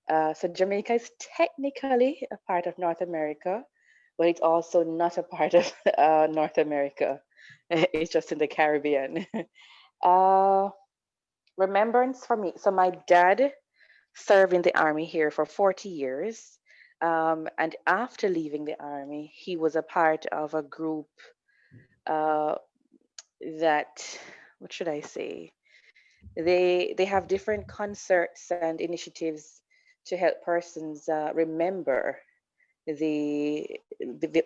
So Jamaica is technically a part of North America, but it's also not a part of North America. It's just in the Caribbean. uh, Remembrance for me. So my dad served in the army here for 40 years. And after leaving the army, he was a part of a group uh, that, what should I say? They have different concerts and initiatives to help persons remember the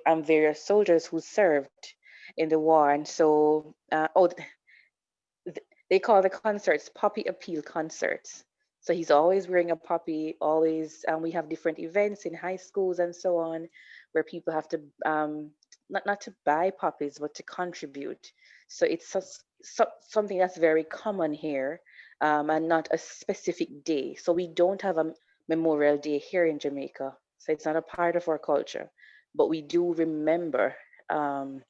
various soldiers who served in the war. And so, they call the concerts Poppy Appeal concerts. So he's always wearing a poppy, always, and we have different events in high schools and so on, where people have to not to buy poppies, but to contribute. So it's something that's very common here, and not a specific day. So we don't have a Memorial Day here in Jamaica. So it's not a part of our culture, but we do remember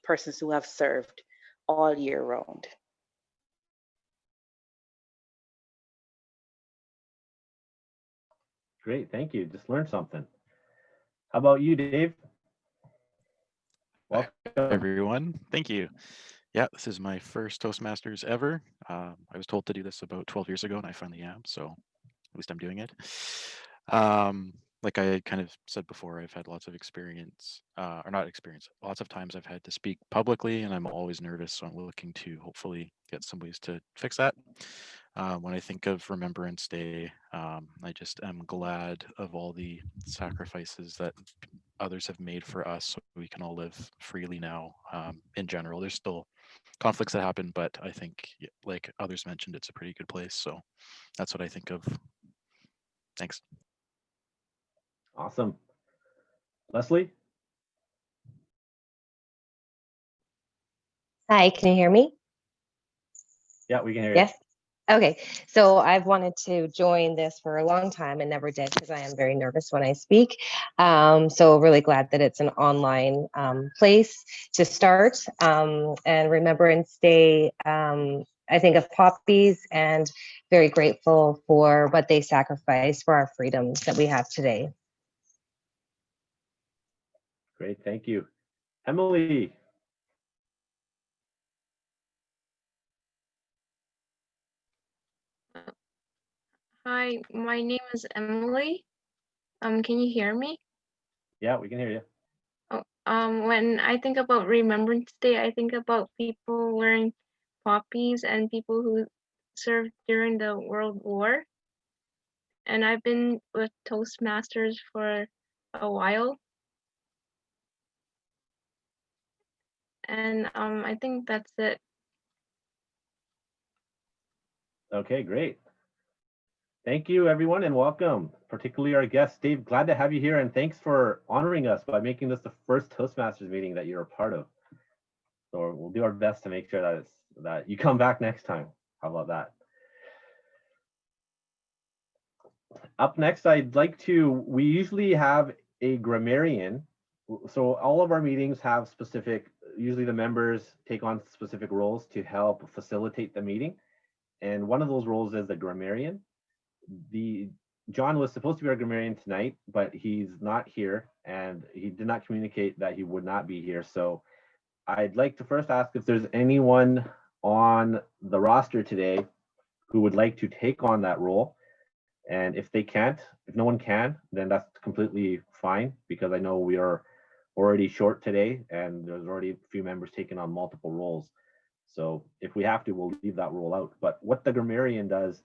persons who have served all year round. Great, thank you. Just learned something. How about you, Dave? Hi, Welcome. everyone. Thank you. Yeah, this is my first Toastmasters ever. I was told to do this about 12 years ago, and I finally am. So at least I'm doing it. Like I kind of said before, I've had lots of experience, or not experience, lots of times I've had to speak publicly, and I'm always nervous. So I'm looking to hopefully get some ways to fix that. When I think of Remembrance Day, I just am glad of all the sacrifices that others have made for us so we can all live freely now. In general, there's still conflicts that happen, but I think, like others mentioned, it's a pretty good place. So that's what I think of. Thanks. Awesome. Leslie? Hi, can you hear me? Yeah, we can hear you. Yes. Okay, so I've wanted to join this for a long time and never did because I am very nervous when I speak. So really glad that it's an online place to start. And Remembrance Day, I think of poppies and very grateful for what they sacrificed for our freedoms that we have today. Great, thank you. Emily? Hi, my name is Emily. Can you hear me? Yeah, we can hear you. Oh, when I think about Remembrance Day, I think about people wearing poppies and people who served during the World War. And I've been with Toastmasters for a while. And I think that's it. Okay, great. Thank you, everyone, and welcome, particularly our guest, Dave. Glad to have you here, and thanks for honoring us by making this the first Toastmasters meeting that you're a part of. So we'll do our best to make sure that you come back next time. How about that? Up next, we usually have a grammarian. So all of our meetings have usually the members take on specific roles to help facilitate the meeting. And one of those roles is the grammarian. John was supposed to be our grammarian tonight, but he's not here, and he did not communicate that he would not be here. So I'd like to first ask if there's anyone on the roster today who would like to take on that role. And if no one can, then that's completely fine, because I know we are already short today and there's already a few members taking on multiple roles. So if we have to, we'll leave that role out. But what the grammarian does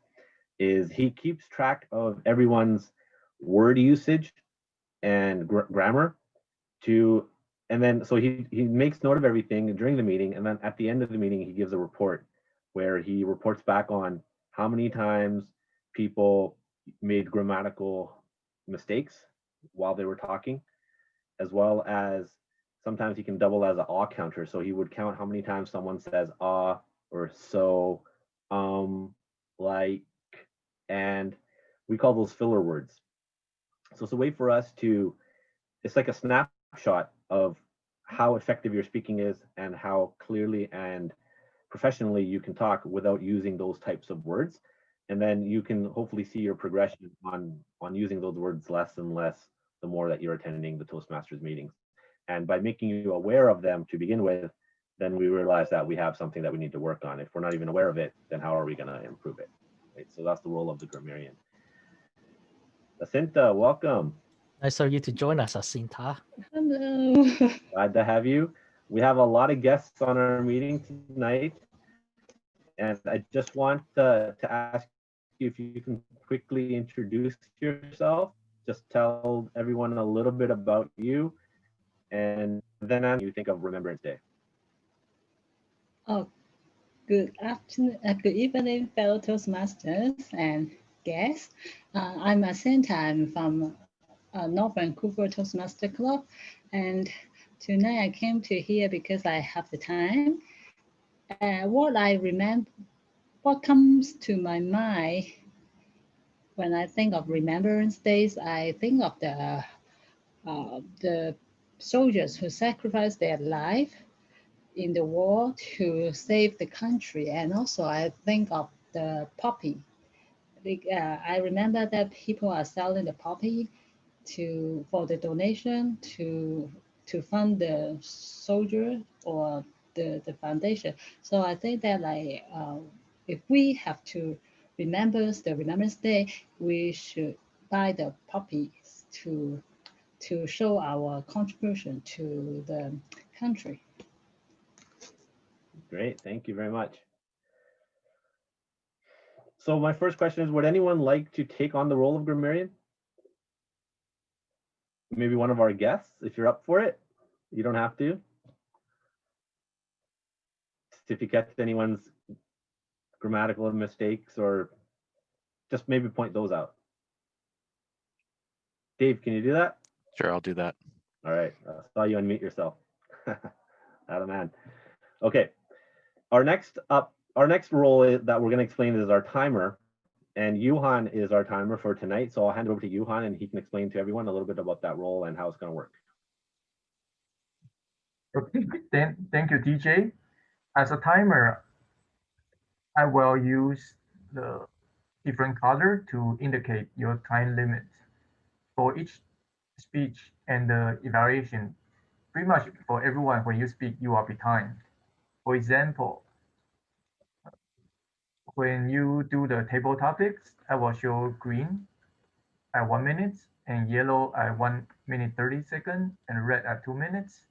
is he keeps track of everyone's word usage and grammar and then so he makes note of everything during the meeting, and then at the end of the meeting he gives a report where he reports back on how many times people made grammatical mistakes while they were talking, as well as sometimes he can double as an awe counter. So he would count how many times someone says ah or so, like, and we call those filler words. So it's a way for us it's like a snapshot of how effective your speaking is and how clearly and professionally you can talk without using those types of words. And then you can hopefully see your progression on using those words less and less the more that you're attending the Toastmasters meetings. And by making you aware of them to begin with, then we realize that we have something that we need to work on. If we're not even aware of it, then how are we going to improve it? Right? So that's the role of the grammarian. Jacinta, welcome. Nice of you to join us, Jacinta. Hello. Glad to have you. We have a lot of guests on our meeting tonight. And I just want to ask you if you can quickly introduce yourself. Just tell everyone a little bit about you. And then you think of Remembrance Day. Oh, good afternoon, good evening, fellow Toastmasters and guests. I'm Jacinta. I'm from North Vancouver Toastmaster Club, and tonight I came to here because I have the time. What I remember, what comes to my mind when I think of Remembrance Days, I think of the soldiers who sacrificed their life in the war to save the country, and also I think of the poppy. I remember that people are selling the poppy for the donation to fund the soldier or the foundation. So I think that if we have to remember the Remembrance Day, we should buy the poppies to show our contribution to the country. Great, thank you very much. So my first question is, would anyone like to take on the role of grammarian? Maybe one of our guests, if you're up for it. You don't have to. If you catch anyone's grammatical mistakes, or just maybe point those out. Dave, can you do that? Sure, I'll do that. All right, I saw you unmute yourself. Atta man. Okay, our next role that we're going to explain is our timer, and Johan is our timer for tonight. So I'll hand it over to Johan, and he can explain to everyone a little bit about that role and how it's going to work. Okay, thank you, DJ. As a timer, I will use the different color to indicate your time limit. For each speech and the evaluation, pretty much for everyone, when you speak, you are behind. For example, when you do the table topics, I will show green at 1 minute and yellow at 1 minute 30 seconds and red at 2 minutes.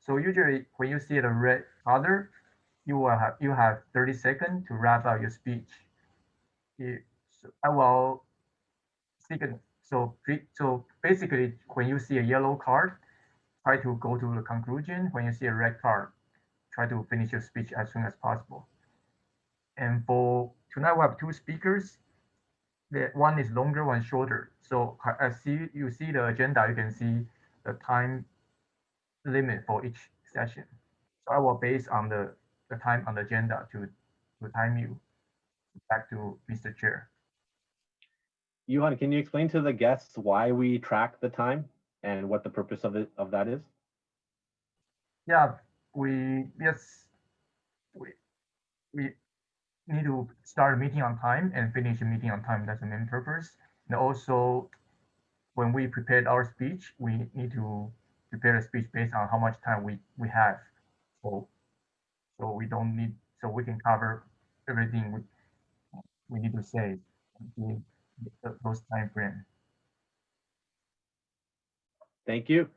So usually when you see the red color, you have 30 seconds to wrap up your speech. So I will second. So basically, when you see a yellow card, try to go to the conclusion. When you see a red card, try to finish your speech as soon as possible. And for tonight, we have two speakers. The one is longer, one shorter. So as you see the agenda, you can see the time limit for each session. So I will base on the time on the agenda to time you. Back to Mr. Chair. Johan, can you explain to the guests why we track the time and what the purpose of that is? Yeah, we need to start a meeting on time and finish a meeting on time. That's the main purpose. And also, when we prepared our speech, we need to prepare a speech based on how much time we have. So we don't need, so we can cover everything we need to say in those time frame. Thank you.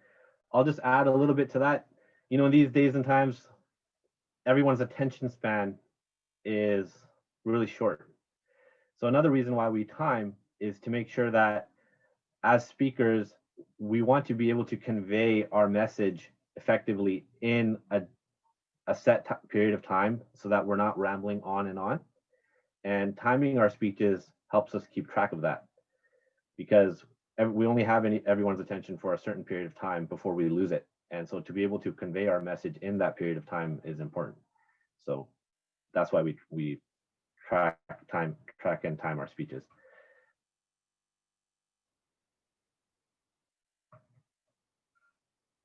I'll just add a little bit to that. You know, in these days and times, everyone's attention span is really short. So another reason why we time is to make sure that as speakers, we want to be able to convey our message effectively in a set period of time so that we're not rambling on and on. And timing our speeches helps us keep track of that, because we only have everyone's attention for a certain period of time before we lose it. And so to be able to convey our message in that period of time is important. So that's why we track and time our speeches.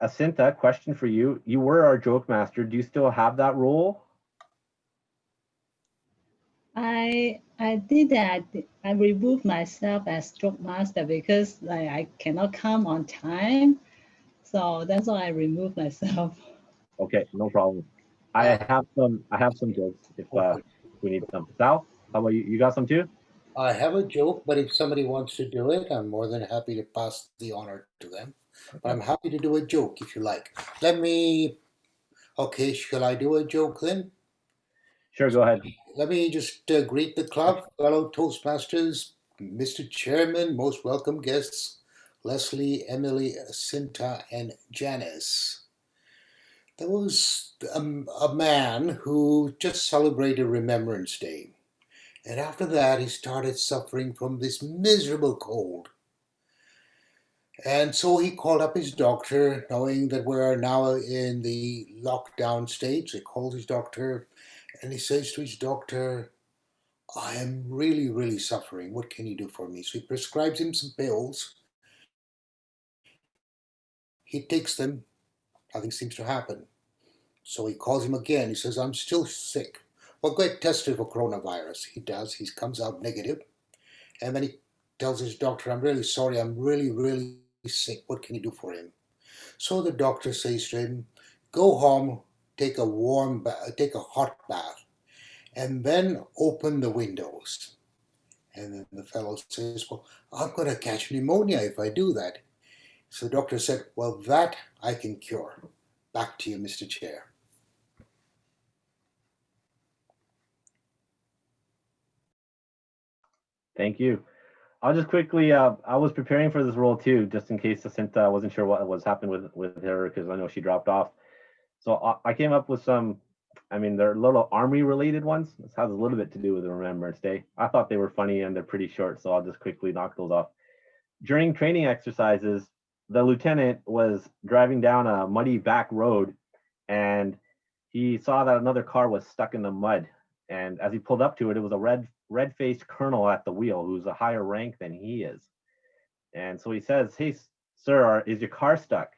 Jacinta, question for you. You were our joke master. Do you still have that role? I I did that. I removed myself as stroke master because I cannot come on time. So that's why I removed myself. Okay, no problem. I have some jokes if we need some. Sal, how about you? You got some too? I have a joke, but if somebody wants to do it, I'm more than happy to pass the honor to them. But I'm happy to do a joke if you like. Okay, shall I do a joke then? Sure, go ahead. Let me just greet the club, fellow Toastmasters, Mr. Chairman, most welcome guests, Leslie, Emily, Cinta, and Janice. There was a man who just celebrated Remembrance Day. And after that, he started suffering from this miserable cold. And so he called up his doctor, knowing that we're now in the lockdown stage. He called his doctor and he says to his doctor, I am really, really suffering. What can you do for me? So he prescribes him some pills. He takes them. Nothing seems to happen. So he calls him again. He says, I'm still sick. Well, get tested for coronavirus. He does. He comes out negative. And then he tells his doctor, I'm really sorry. I'm really, really sick. What can you do for him? So the doctor says to him, go home, take a hot bath, and then open the windows. And then the fellow says, well, I'm going to catch pneumonia if I do that. So the doctor said, well, that I can cure. Back to you, Mr. Chair. Thank you. I'll just quickly, I was preparing for this role too, just in case Jacinta wasn't sure what was happening with her, because I know she dropped off. So I came up with some, I mean, they're little army related ones. This has a little bit to do with the Remembrance Day. I thought they were funny and they're pretty short, so I'll just quickly knock those off. During training exercises, the lieutenant was driving down a muddy back road and he saw that another car was stuck in the mud. And as he pulled up to it, it was a red-faced colonel at the wheel who's a higher rank than he is. And so he says, hey, sir, is your car stuck?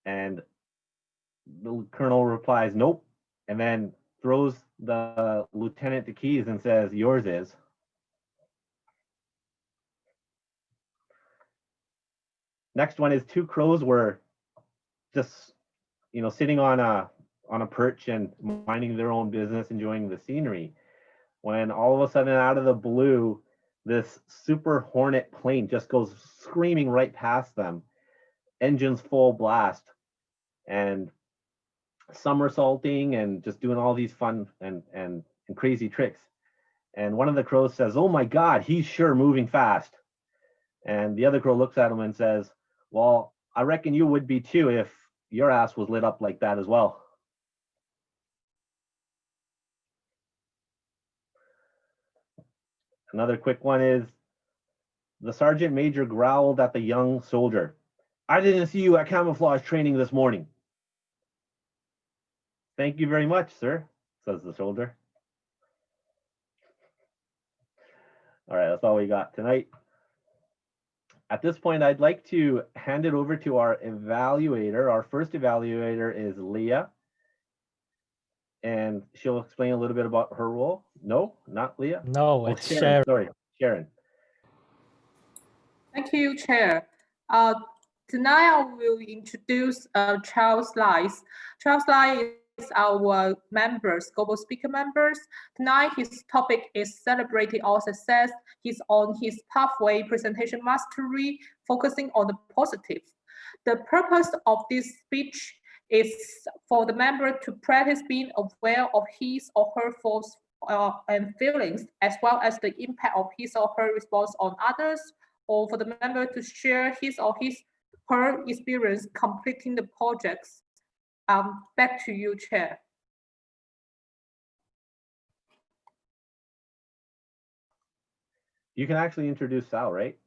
And the colonel replies, nope. And then throws the lieutenant the keys and says, yours is. Next one is two crows were just, sitting on a perch and minding their own business, enjoying the scenery, when all of a sudden out of the blue, this Super Hornet plane just goes screaming right past them, engines full blast, and somersaulting and just doing all these fun and crazy tricks. And one of the crows says, oh my God, he's sure moving fast. And the other crow looks at him and says, well, I reckon you would be too if your ass was lit up like that as well. Another quick one is, the sergeant major growled at the young soldier, I didn't see you at camouflage training this morning. Thank you very much, sir, says the soldier. All right, that's all we got tonight. At this point, I'd like to hand it over to our evaluator. Our first evaluator is Leah, and she'll explain a little bit about her role. No, not Leah. No, Oh, it's Sharon. Sharon. Sorry, Sharon. Thank you, Chair. Tonight I will introduce Charles Lice. Charles Lice is our members, global speaker members. Tonight his topic is celebrating all success. He's on his pathway presentation mastery, focusing on the positive. The purpose of this speech is for the member to practice being aware of his or her thoughts and feelings, as well as the impact of his or her response on others, or for the member to share his or her experience completing the projects. Back to you, Chair. You can actually introduce Sal, right?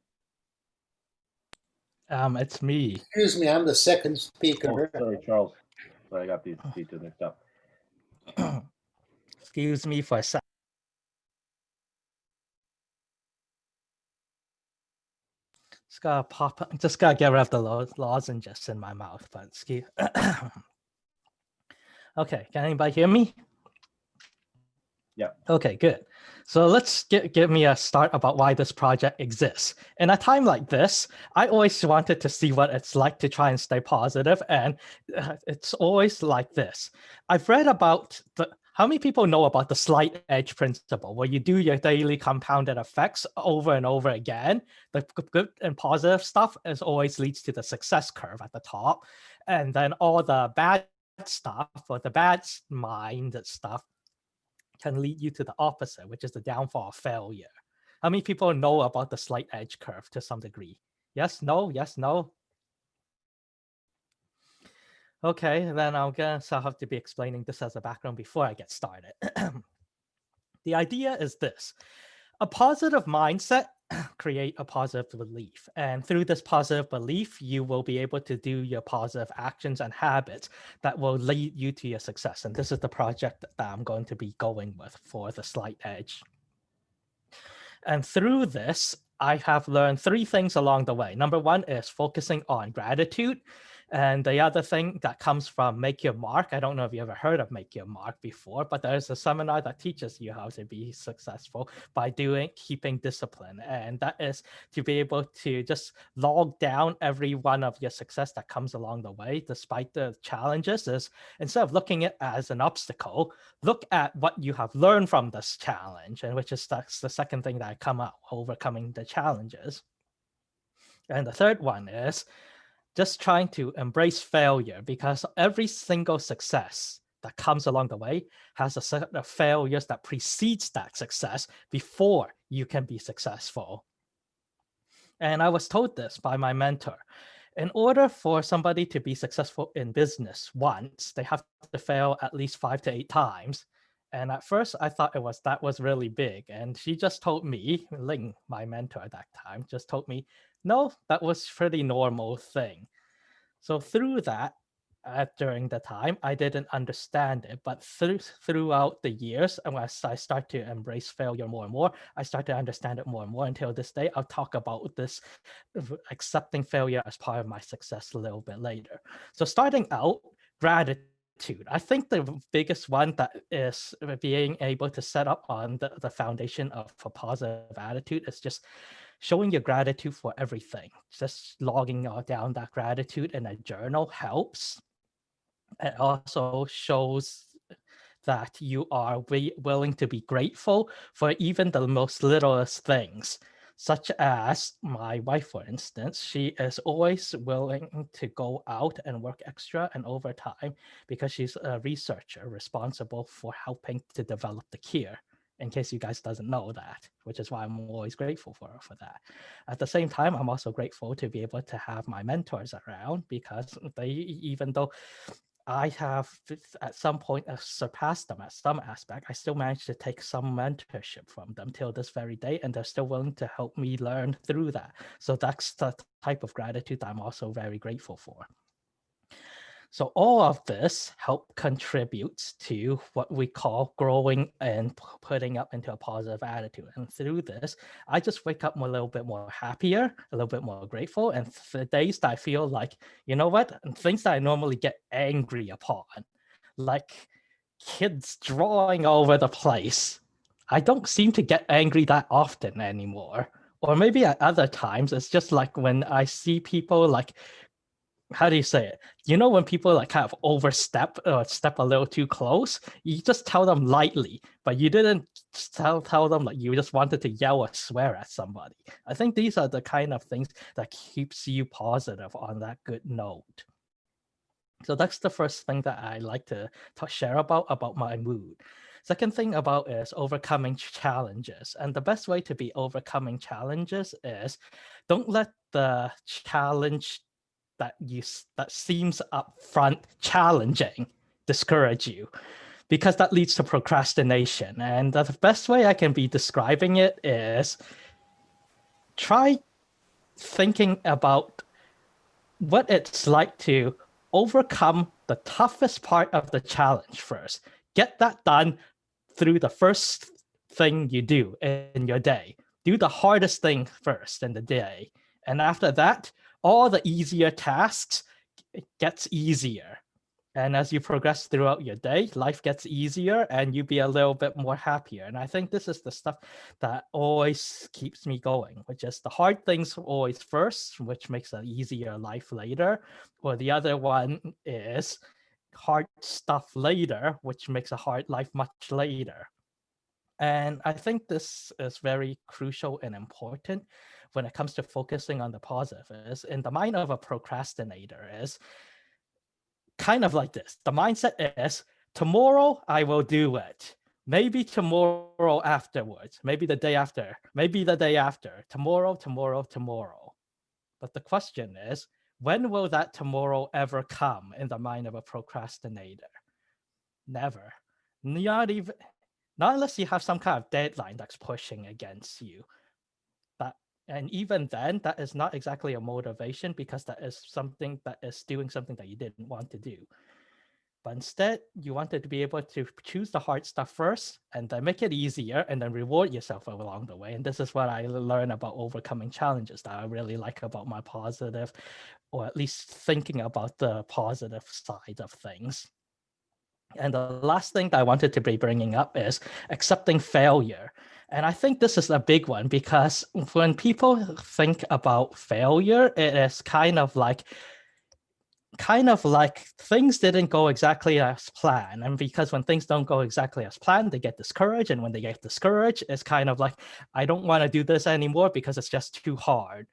It's me. Excuse me, I'm the second speaker. Oh, sorry, Charles. Sorry, I got these two mixed up. Excuse me for a sec. Just gotta get rid of the lozenges in my mouth, but excuse. Okay, can anybody hear me? Yeah. Okay, good. So let's give me a start about why this project exists. In a time like this, I always wanted to see what it's like to try and stay positive, and it's always like this. I've read about how many people know about the slight edge principle, where you do your daily compounded effects over and over again. The good and positive stuff always leads to the success curve at the top, and then all the bad stuff or the bad mind stuff can lead you to the opposite, which is the downfall of failure. How many people know about the slight edge curve to some degree? Yes, no, yes, no. Okay, then I guess I'll have to be explaining this as a background before I get started. The idea is this. A positive mindset create a positive belief. And through this positive belief, you will be able to do your positive actions and habits that will lead you to your success. And this is the project that I'm going to be going with for the slight edge. And through this, I have learned 3 things along the way. Number 1 is focusing on gratitude. And the other thing that comes from Make Your Mark, I don't know if you ever heard of Make Your Mark before, but there's a seminar that teaches you how to be successful by keeping discipline. And that is to be able to just log down every one of your success that comes along the way, despite the challenges, is instead of looking at it as an obstacle, look at what you have learned from this challenge, and which is that's the second thing that I come out, overcoming the challenges. And the third one is just trying to embrace failure, because every single success that comes along the way has a set of failures that precedes that success before you can be successful. And I was told this by my mentor. In order for somebody to be successful in business once, they have to fail at least 5 to 8 times. And at first I thought that was really big. And she just told me, Ling, my mentor at that time, just told me, no, that was pretty normal thing. So through that, during the time, I didn't understand it, but throughout the years, and as I start to embrace failure more and more, I start to understand it more and more. Until this day, I'll talk about this accepting failure as part of my success a little bit later. So starting out, gratitude. I think the biggest one that is being able to set up on the foundation of a positive attitude is just showing your gratitude for everything. Just logging down that gratitude in a journal helps. It also shows that you are willing to be grateful for even the most littlest things, such as my wife, for instance. She is always willing to go out and work extra and overtime because she's a researcher responsible for helping to develop the cure, in case you guys doesn't know that, which is why I'm always grateful for her for that. At the same time, I'm also grateful to be able to have my mentors around, because they, even though I have at some point surpassed them at some aspect, I still managed to take some mentorship from them till this very day, and they're still willing to help me learn through that. So that's the type of gratitude I'm also very grateful for. So all of this help contributes to what we call growing and putting up into a positive attitude. And through this, I just wake up a little bit more happier, a little bit more grateful. And the days that I feel like, you know what, things that I normally get angry upon, like kids drawing over the place, I don't seem to get angry that often anymore. Or maybe at other times, it's just like when I see people like, how do you say it? You know, when people like kind of overstep or step a little too close, you just tell them lightly, but you didn't tell them like you just wanted to yell or swear at somebody. I think these are the kind of things that keeps you positive on that good note. So that's the first thing that I like to share about my mood. Second thing about is overcoming challenges. And the best way to be overcoming challenges is don't let the challenge that seems upfront challenging discourage you, because that leads to procrastination. And the best way I can be describing it is try thinking about what it's like to overcome the toughest part of the challenge first. Get that done through the first thing you do in your day. Do the hardest thing first in the day. And after that, all the easier tasks, it gets easier. And as you progress throughout your day, life gets easier and you be a little bit more happier. And I think this is the stuff that always keeps me going, which is the hard things always first, which makes an easier life later. Or the other one is hard stuff later, which makes a hard life much later. And I think this is very crucial and important when it comes to focusing on the positive. Is in the mind of a procrastinator is kind of like this. The mindset is tomorrow I will do it. Maybe tomorrow afterwards, maybe the day after, maybe the day after, tomorrow, tomorrow, tomorrow. But the question is, when will that tomorrow ever come in the mind of a procrastinator? Never. Not even, not unless you have some kind of deadline that's pushing against you. And even then, that is not exactly a motivation because that is something that is doing something that you didn't want to do. But instead, you wanted to be able to choose the hard stuff first and then make it easier and then reward yourself along the way. And this is what I learned about overcoming challenges that I really like about my positive, or at least thinking about the positive side of things. And the last thing that I wanted to be bringing up is accepting failure. And I think this is a big one because when people think about failure, it is kind of like things didn't go exactly as planned. And because when things don't go exactly as planned, they get discouraged. And when they get discouraged, it's kind of like, I don't want to do this anymore because it's just too hard.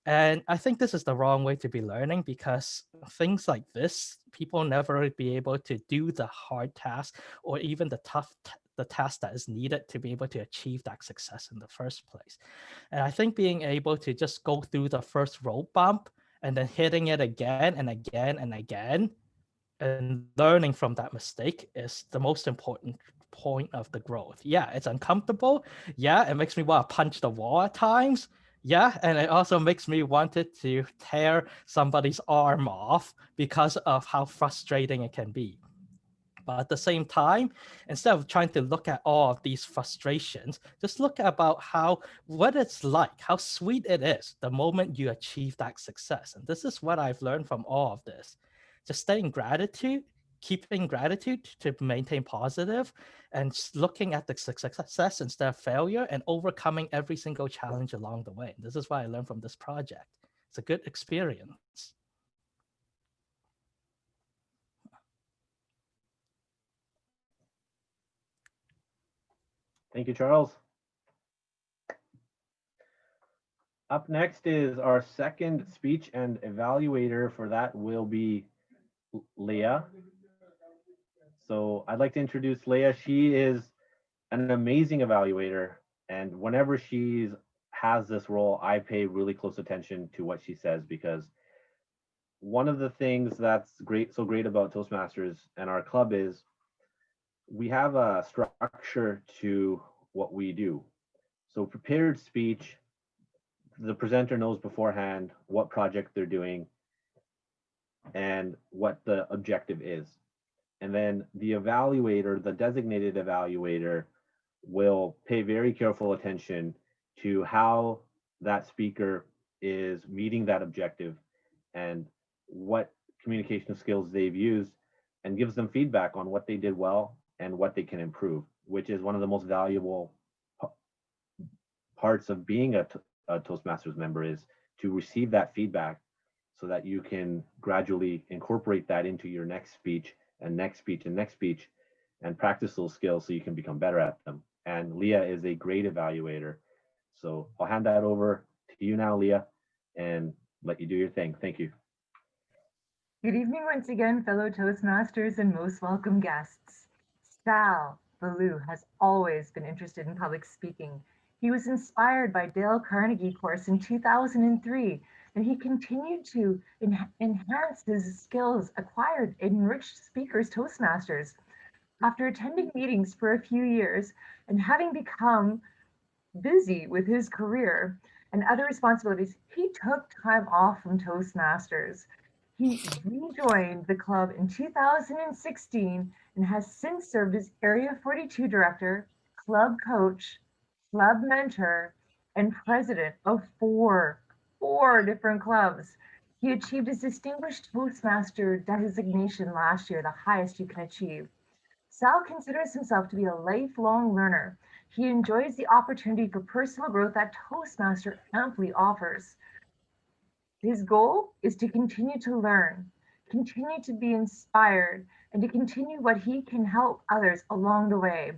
And I think this is the wrong way to be learning because things like this, people never be able to do the hard task or even the task that is needed to be able to achieve that success in the first place. And I think being able to just go through the first road bump and then hitting it again and again and again and learning from that mistake is the most important point of the growth. Yeah, it's uncomfortable. Yeah, it makes me want to punch the wall at times. Yeah, and it also makes me wanted to tear somebody's arm off because of how frustrating it can be. But at the same time, instead of trying to look at all of these frustrations, just look about what it's like, how sweet it is the moment you achieve that success. And this is what I've learned from all of this. Just staying gratitude, keeping gratitude to maintain positive, and looking at the success instead of failure and overcoming every single challenge along the way. This is what I learned from this project. It's a good experience. Thank you, Charles. Up next is our second speech and evaluator for that will be Leah. So I'd like to introduce Leah. She is an amazing evaluator. And whenever she has this role, I pay really close attention to what she says because one of the things that's so great about Toastmasters and our club is we have a structure to what we do. So prepared speech, the presenter knows beforehand what project they're doing and what the objective is. And then the evaluator, the designated evaluator, will pay very careful attention to how that speaker is meeting that objective and what communication skills they've used and gives them feedback on what they did well and what they can improve, which is one of the most valuable parts of being a Toastmasters member is to receive that feedback so that you can gradually incorporate that into your next speech and next speech and next speech and practice those skills so you can become better at them. And Leah is a great evaluator. So I'll hand that over to you now, Leah, and let you do your thing. Thank you. Good evening once again, fellow Toastmasters and most welcome guests. Sal Ballou has always been interested in public speaking. He was inspired by Dale Carnegie course in 2003, and he continued to enhance his skills acquired in Rich Speakers Toastmasters. After attending meetings for a few years and having become busy with his career and other responsibilities, he took time off from Toastmasters. He rejoined the club in 2016 and has since served as Area 42 Director, Club Coach, Club Mentor, and President of four different clubs. He achieved his Distinguished Toastmaster designation last year, the highest you can achieve. Sal considers himself to be a lifelong learner. He enjoys the opportunity for personal growth that Toastmaster amply offers. His goal is to continue to learn, continue to be inspired, and to continue what he can help others along the way.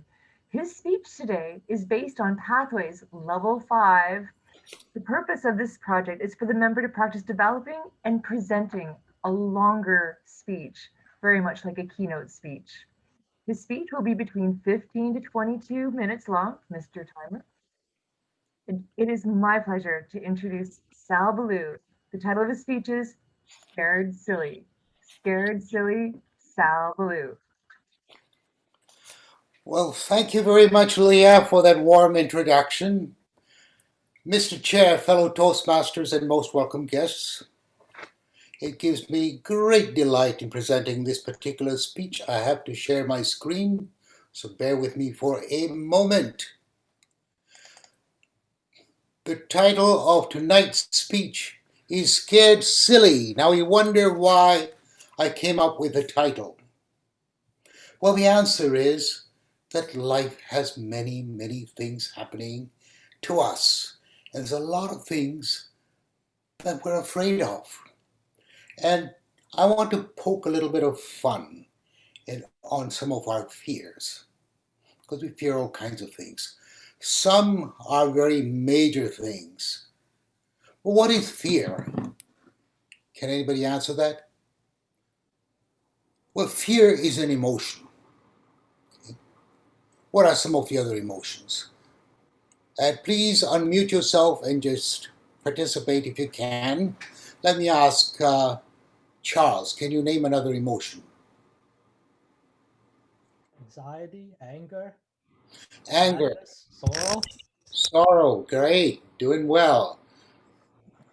His speech today is based on Pathways Level 5. The purpose of this project is for the member to practice developing and presenting a longer speech, very much like a keynote speech. His speech will be between 15 to 22 minutes long, Mr. Timer. It is my pleasure to introduce Sal Ballou. The title of his speech is Scared Silly. Scared Silly, Sal Ballou. Well, thank you very much, Leah, for that warm introduction. Mr. Chair, fellow Toastmasters, and most welcome guests, it gives me great delight in presenting this particular speech. I have to share my screen, so bear with me for a moment. The title of tonight's speech is Scared Silly. Now you wonder why I came up with the title. Well, the answer is that life has many, many things happening to us. And there's a lot of things that we're afraid of. And I want to poke a little bit of fun on some of our fears, because we fear all kinds of things. Some are very major things. Well, what is fear? Can anybody answer that? Well, fear is an emotion. Okay. What are some of the other emotions? Please unmute yourself and just participate if you can. Let me ask Charles, can you name another emotion? Anxiety, anger, Anger, sadness, sorrow. sorrow, great, doing well.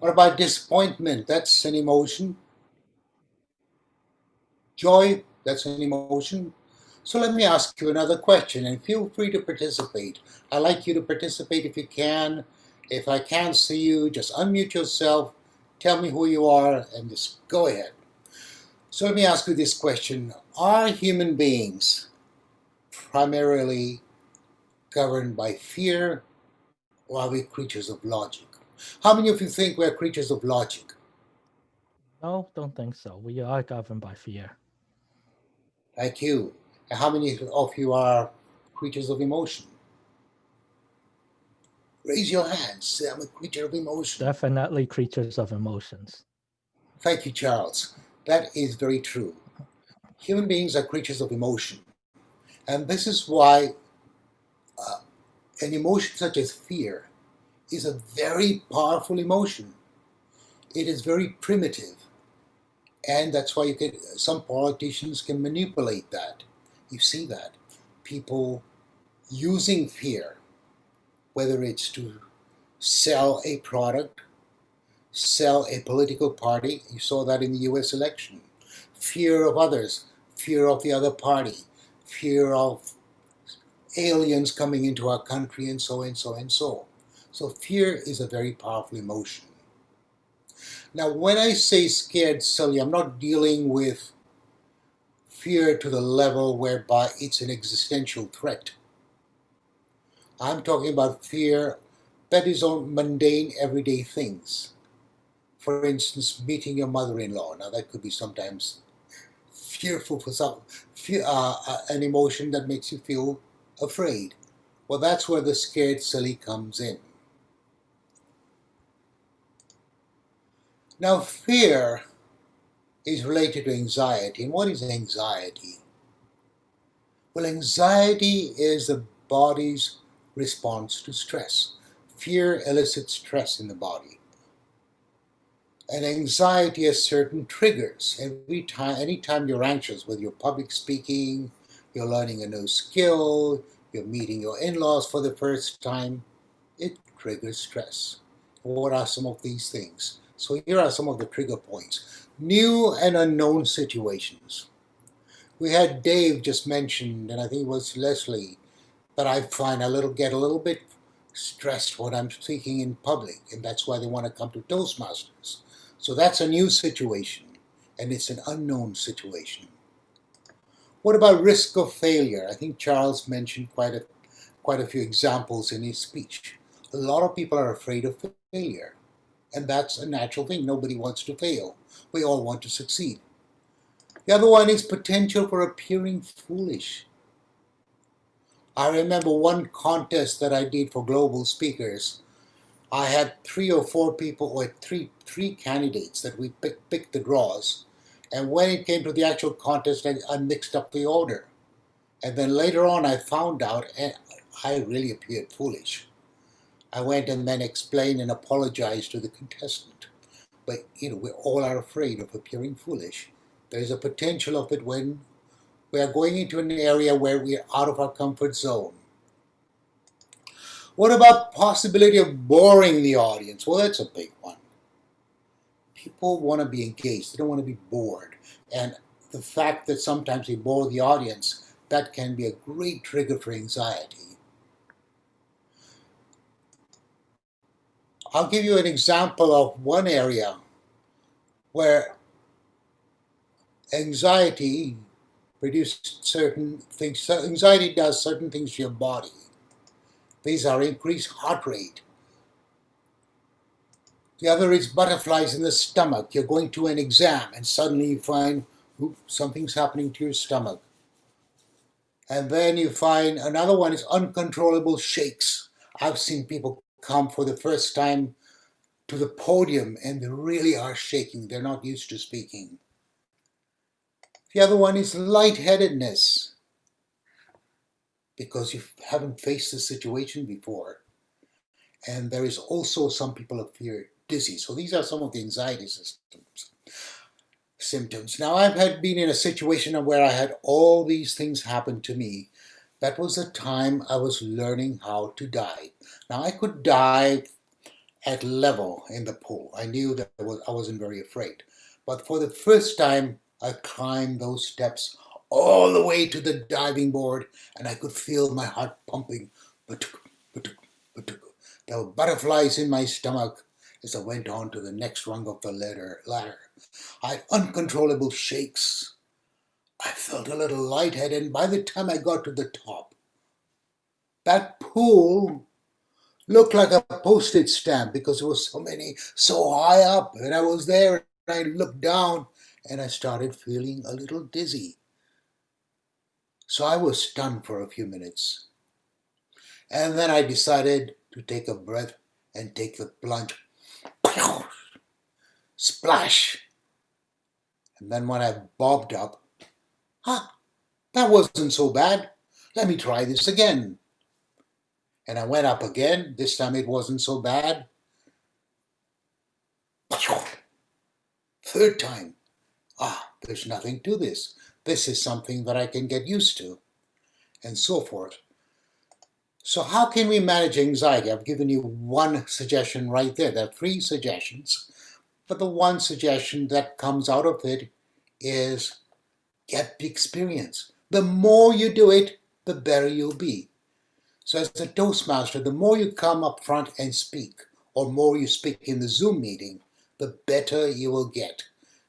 What about disappointment? That's an emotion. Joy, that's an emotion. So let me ask you another question, and feel free to participate. I'd like you to participate if you can. If I can't see you, just unmute yourself, tell me who you are, and just go ahead. So let me ask you this question. Are human beings primarily governed by fear, or are we creatures of logic? How many of you think we're creatures of logic? No, don't think so. We are governed by fear. Like you. And how many of you are creatures of emotion? Raise your hands. Say, I'm a creature of emotion. Definitely creatures of emotions. Thank you, Charles. That is very true. Human beings are creatures of emotion. And this is why an emotion such as fear is a very powerful emotion. It is very primitive. And that's why some politicians can manipulate that. You see that. People using fear, whether it's to sell a product, sell a political party. You saw that in the US election. Fear of others, fear of the other party, fear of aliens coming into our country, and so and so and so. So fear is a very powerful emotion. Now, when I say scared silly, I'm not dealing with fear to the level whereby it's an existential threat. I'm talking about fear that is on mundane, everyday things. For instance, meeting your mother-in-law. Now, that could be sometimes fearful for some, an emotion that makes you feel afraid. Well, that's where the scared silly comes in. Now, fear is related to anxiety. And what is anxiety? Well, anxiety is the body's response to stress. Fear elicits stress in the body. And anxiety has certain triggers. Anytime you're anxious, whether you're public speaking, you're learning a new skill, you're meeting your in-laws for the first time, it triggers stress. What are some of these things? So here are some of the trigger points. New and unknown situations. We had Dave just mentioned, and I think it was Leslie, that I find get a little bit stressed when I'm speaking in public, and that's why they want to come to Toastmasters. So that's a new situation, and it's an unknown situation. What about risk of failure? I think Charles mentioned quite a few examples in his speech. A lot of people are afraid of failure, and that's a natural thing. Nobody wants to fail. We all want to succeed. The other one is potential for appearing foolish. I remember one contest that I did for global speakers. I had 3 or 4 people, or three candidates that we picked the draws. And when it came to the actual contest, I mixed up the order. And then later on, I found out, and I really appeared foolish. I went and then explained and apologized to the contestant. But, we all are afraid of appearing foolish. There is a potential of it when we are going into an area where we are out of our comfort zone. What about possibility of boring the audience? Well, that's a big one. People want to be engaged. They don't want to be bored. And the fact that sometimes they bore the audience, that can be a great trigger for anxiety. I'll give you an example of one area where anxiety produces certain things. So anxiety does certain things to your body. These are increased heart rate. The other is butterflies in the stomach. You're going to an exam and suddenly you find something's happening to your stomach. And then you find another one is uncontrollable shakes. I've seen people come for the first time to the podium and they really are shaking. They're not used to speaking. The other one is lightheadedness, because you haven't faced the situation before. And there is also some people who feel dizzy. So these are some of the anxiety symptoms. Now I've been in a situation where I had all these things happen to me. That was the time I was learning how to dive. Now I could dive at level in the pool. I knew that I wasn't very afraid. But for the first time, I climbed those steps all the way to the diving board, and I could feel my heart pumping. There were butterflies in my stomach as I went on to the next rung of the ladder. I had uncontrollable shakes. I felt a little lightheaded, and by the time I got to the top, that pool looked like a postage stamp because there was so high up, and I was there, and I looked down, and I started feeling a little dizzy. So I was stunned for a few minutes. And then I decided to take a breath and take the plunge. Splash! And then when I bobbed up, that wasn't so bad. Let me try this again. And I went up again. This time it wasn't so bad. Third time. There's nothing to this. This is something that I can get used to. And so forth. So how can we manage anxiety? I've given you one suggestion right there. There are 3 suggestions. But the one suggestion that comes out of it is get the experience. The more you do it, the better you'll be. So as a Toastmaster, the more you come up front and speak, or more you speak in the Zoom meeting, the better you will get.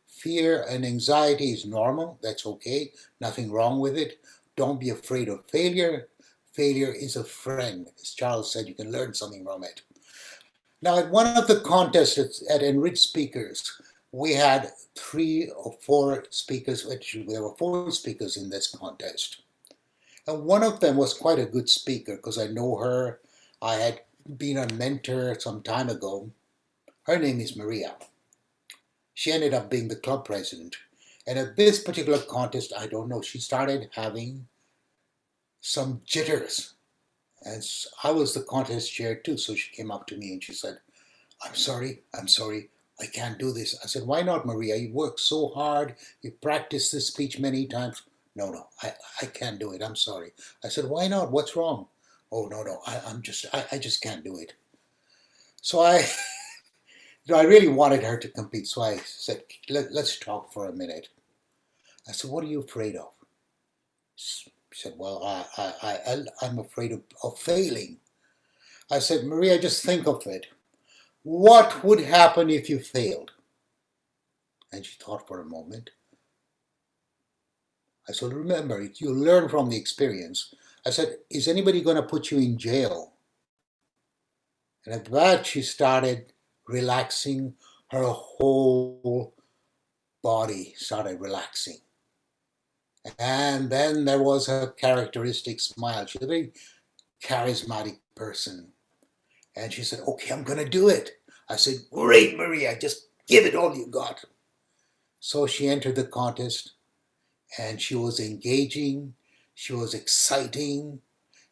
Fear and anxiety is normal. That's okay. Nothing wrong with it. Don't be afraid of failure. Failure is a friend. As Charles said, you can learn something from it. Now, at one of the contests at Enriched Speakers, we had 3 or 4 speakers. Actually, there were 4 speakers in this contest. And one of them was quite a good speaker because I know her. I had been a mentor some time ago. Her name is Maria. She ended up being the club president. And at this particular contest, I don't know, she started having some jitters. And I was the contest chair too, so she came up to me and she said, I'm sorry, I can't do this. I said, why not, Maria? You worked so hard, you practiced this speech many times. No, I can't do it, I'm sorry. I said, why not? What's wrong? Oh, no, I just can't do it. So I really wanted her to compete, so I said, let's talk for a minute. I said, what are you afraid of? She said, well, I'm afraid of failing. I said, Maria, just think of it. What would happen if you failed? And she thought for a moment. I said, remember, you learn from the experience. I said, is anybody going to put you in jail? And at that, she started relaxing. Her whole body started relaxing. And then there was her characteristic smile. She's a very charismatic person. And she said, okay, I'm going to do it. I said, great, Maria, just give it all you got. So she entered the contest, and she was engaging, she was exciting,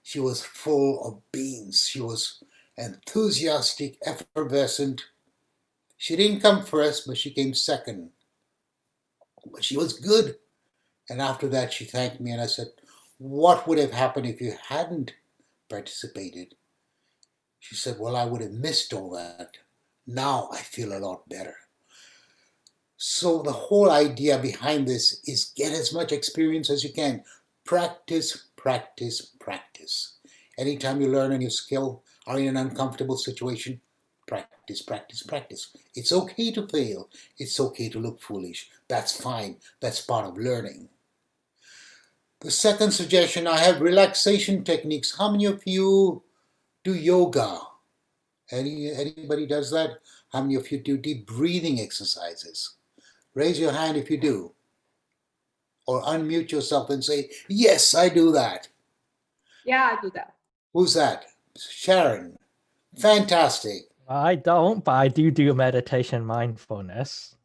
she was full of beans, she was enthusiastic, effervescent. She didn't come first, but she came second. But she was good. And after that, she thanked me, and I said, what would have happened if you hadn't participated? She said, well, I would have missed all that. Now I feel a lot better. So the whole idea behind this is get as much experience as you can. Practice, practice, practice. Anytime you learn a new skill, are in an uncomfortable situation, practice, practice, practice. It's okay to fail. It's okay to look foolish. That's fine. That's part of learning. The second suggestion I have, relaxation techniques. How many of you do yoga? Anybody does that? How many of you do deep breathing exercises? Raise your hand if you do. Or unmute yourself and say, yes, I do that. Yeah, I do that. Who's that? Sharon. Fantastic. I don't, but I do meditation mindfulness.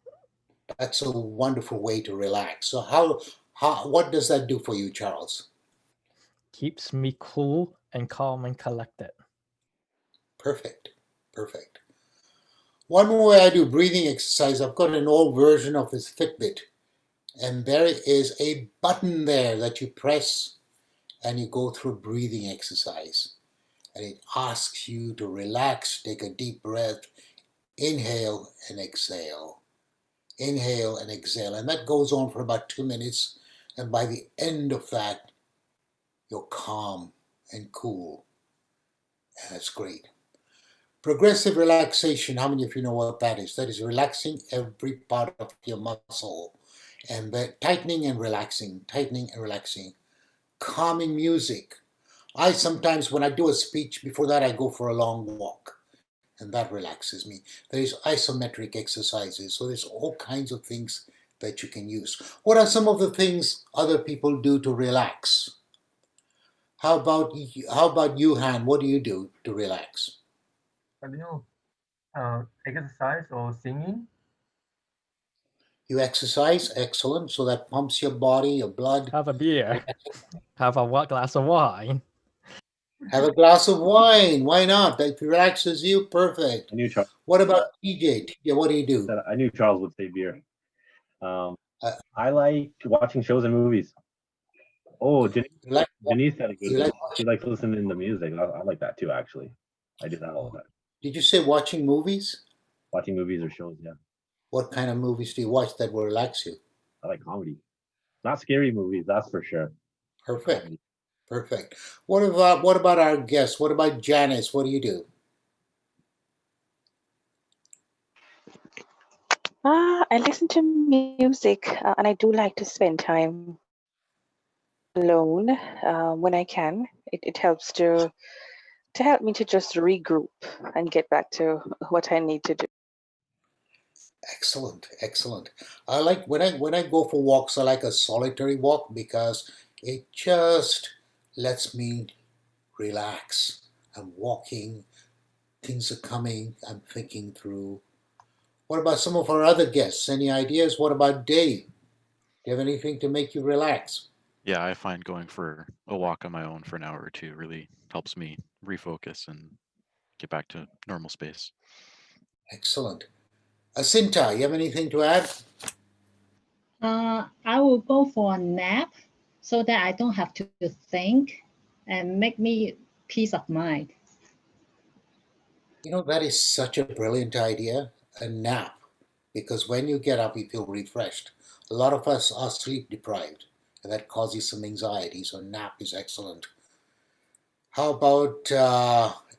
That's a wonderful way to relax. So what does that do for you, Charles? Keeps me cool and calm and collected. Perfect. Perfect. One more way I do breathing exercise, I've got an old version of this Fitbit. And there is a button there that you press and you go through breathing exercise. And it asks you to relax, take a deep breath, inhale and exhale. Inhale and exhale. And that goes on for about 2 minutes. And by the end of that, you're calm and cool. And that's great. Progressive relaxation, how many of you know what that is? That is relaxing every part of your muscle. And that tightening and relaxing, tightening and relaxing. Calming music. I sometimes, when I do a speech, before that I go for a long walk. And that relaxes me. There's isometric exercises. So there's all kinds of things that you can use. What are some of the things other people do to relax? How about you, Han? What do you do to relax? I don't know, exercise or singing. You exercise, excellent. So that pumps your body, your blood. Have a beer. Have a glass of wine. Have a glass of wine. Why not? That relaxes you. Perfect. I knew Charles. What about TJ? TJ, what do you do? I knew Charles would say beer. I like watching shows and movies. Oh, Denise had a good one. She likes listening to music. I like that too, actually. I do that all the time. Did you say watching movies? Watching movies or shows, yeah. What kind of movies do you watch that will relax you? I like comedy. Not scary movies, that's for sure. Perfect. Comedy. Perfect. What about our guests? What about Janice? What do you do? I listen to music, and I do like to spend time alone when I can. It helps to help me to just regroup and get back to what I need to do. Excellent, excellent. I like when I go for walks, I like a solitary walk because it just lets me relax. I'm walking, things are coming, I'm thinking through. What about some of our other guests? Any ideas? What about Dave? Do you have anything to make you relax? Yeah, I find going for a walk on my own for an hour or two really helps me refocus and get back to normal space. Excellent. Asinta, you have anything to add? I will go for a nap so that I don't have to think and make me peace of mind. You know, that is such a brilliant idea, a nap, because when you get up, you feel refreshed. A lot of us are sleep deprived, and that causes some anxiety, so nap is excellent. How about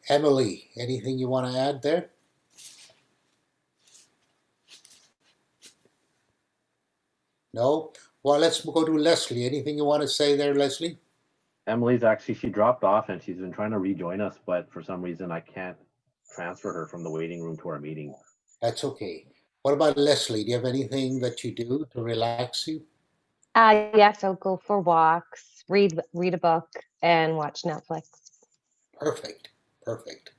Emily? Anything you want to add there? No? Well, let's go to Leslie. Anything you want to say there, Leslie? Emily's actually, she dropped off and she's been trying to rejoin us, but for some reason I can't transfer her from the waiting room to our meeting. That's okay. What about Leslie? Do you have anything that you do to relax you? Yes, I'll go for walks, read a book, and watch Netflix. Perfect. Perfect.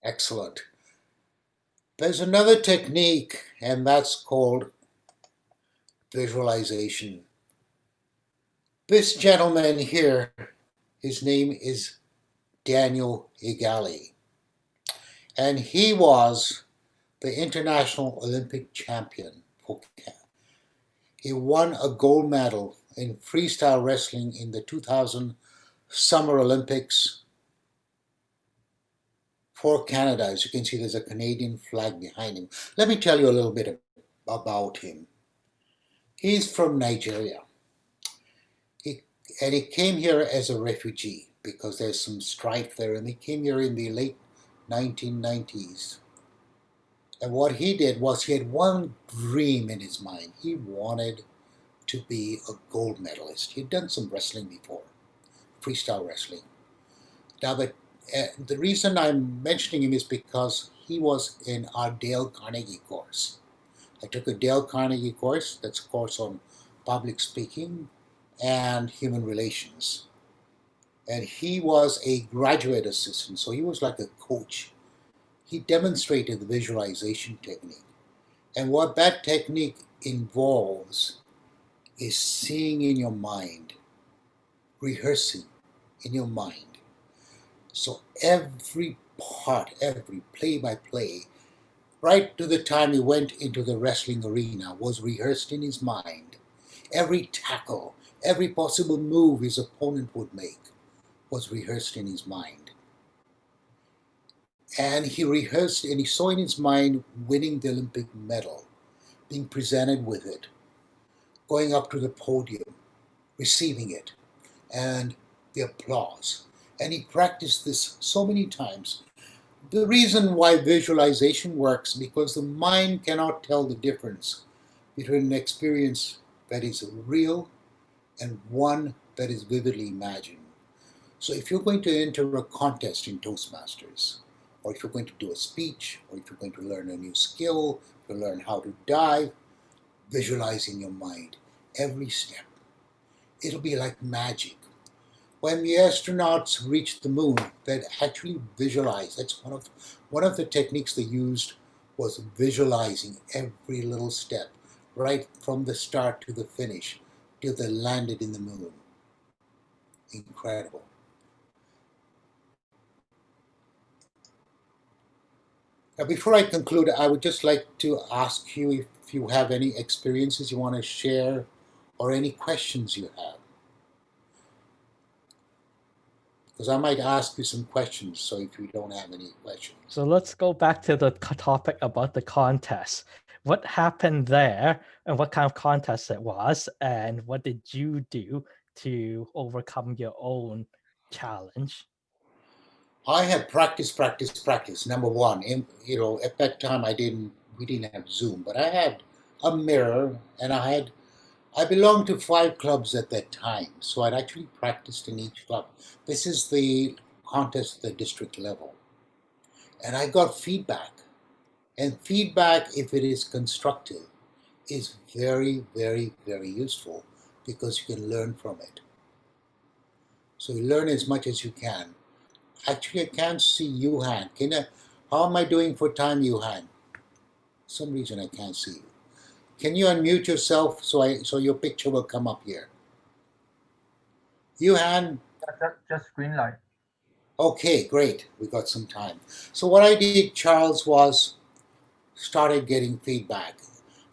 Excellent. There's another technique, and that's called visualization. This gentleman here, his name is Daniel Igali, and he was the International Olympic champion for Canada. He won a gold medal in freestyle wrestling in the 2000 Summer Olympics for Canada. As you can see, there's a Canadian flag behind him. Let me tell you a little bit about him. He's from Nigeria. He came here as a refugee because there's some strife there, and he came here in the late 1990s. And what he did was he had one dream in his mind. He wanted to be a gold medalist. He'd done some wrestling before, freestyle wrestling. Now, the reason I'm mentioning him is because he was in our Dale Carnegie course. I took a Dale Carnegie course, that's a course on public speaking and human relations. And he was a graduate assistant, so he was like a coach. He demonstrated the visualization technique. And what that technique involves is seeing in your mind, rehearsing in your mind. So every part, every play-by-play, right to the time he went into the wrestling arena, was rehearsed in his mind. Every tackle, every possible move his opponent would make was rehearsed in his mind. And he rehearsed and he saw in his mind winning the Olympic medal, being presented with it, going up to the podium, receiving it, and the applause. And he practiced this so many times. The reason why visualization works, because the mind cannot tell the difference between an experience that is real and one that is vividly imagined. So if you're going to enter a contest in Toastmasters, or if you're going to do a speech, or if you're going to learn a new skill, to learn how to dive, visualize in your mind every step. It'll be like magic. When the astronauts reached the moon, they actually visualized. That's one of the techniques they used, was visualizing every little step, right from the start to the finish, till they landed in the moon. Incredible. Now, before I conclude, I would just like to ask you if you have any experiences you want to share or any questions you have. Because I might ask you some questions, so if you don't have any questions. So let's go back to the topic about the contest. What happened there, and what kind of contest it was, and what did you do to overcome your own challenge? I had practice. Number one, at that time we didn't have Zoom, but I had a mirror, and I belonged to 5 clubs at that time, so I'd actually practiced in each club. This is the contest at the district level, and I got feedback. And feedback, if it is constructive, is very, very, very useful because you can learn from it. So you learn as much as you can. Actually, I can't see Yuhan. How am I doing for time, Yuhan? For some reason I can't see you. Can you unmute yourself so your picture will come up here? Yuhan? Just green light. Okay, great. We got some time. So what I did, Charles, was started getting feedback.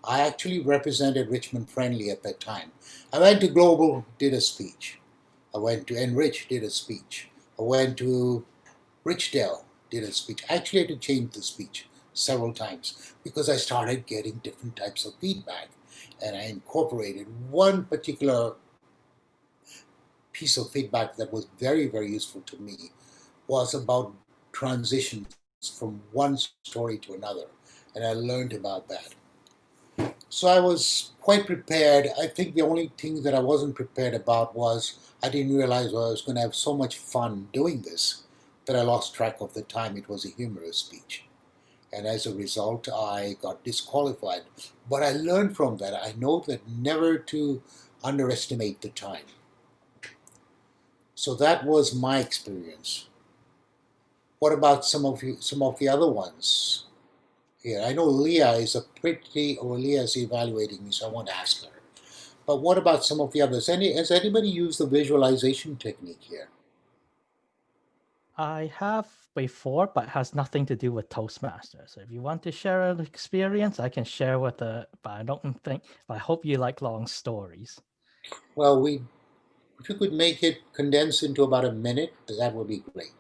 I actually represented Richmond Friendly at that time. I went to Global, did a speech. I went to Enrich, did a speech. I went to Richdale, did a speech. I actually had to change the speech several times because I started getting different types of feedback. And I incorporated one particular piece of feedback that was very, very useful to me, was about transitions from one story to another. And I learned about that. So I was quite prepared. I think the only thing that I wasn't prepared about was I didn't realize I was going to have so much fun doing this that I lost track of the time. It was a humorous speech. And as a result, I got disqualified. But I learned from that. I know that never to underestimate the time. So that was my experience. What about some of the other ones? Here, I know Leah is Leah is evaluating me, so I want to ask her. But what about some of the others? Has anybody used the visualization technique here? I have before, but has nothing to do with Toastmasters. If you want to share an experience, I can share with the. But I don't think. But I hope you like long stories. Well, if you could make it condense into about a minute, that would be great.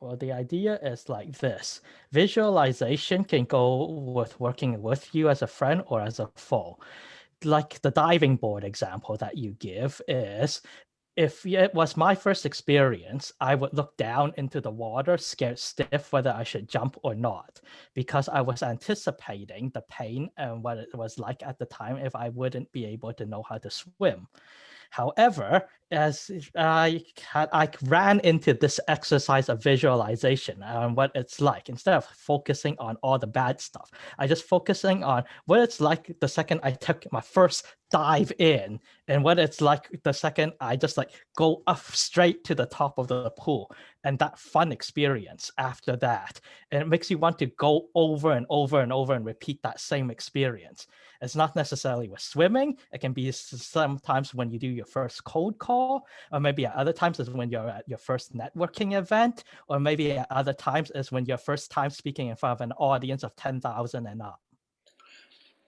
Well, the idea is like this. Visualization can go with working with you as a friend or as a foe. Like the diving board example that you give is, if it was my first experience, I would look down into the water, scared stiff whether I should jump or not, because I was anticipating the pain and what it was like at the time if I wouldn't be able to know how to swim. However, as I ran into this exercise of visualization and what it's like, instead of focusing on all the bad stuff, I just focusing on what it's like the second I took my first dive in, and what it's like the second I just like go up straight to the top of the pool, and that fun experience after that. And it makes you want to go over and over and over and repeat that same experience. It's not necessarily with swimming. It can be sometimes when you do your first cold call, or maybe at other times is when you're at your first networking event, or maybe at other times is when your first time speaking in front of an audience of 10,000 and up.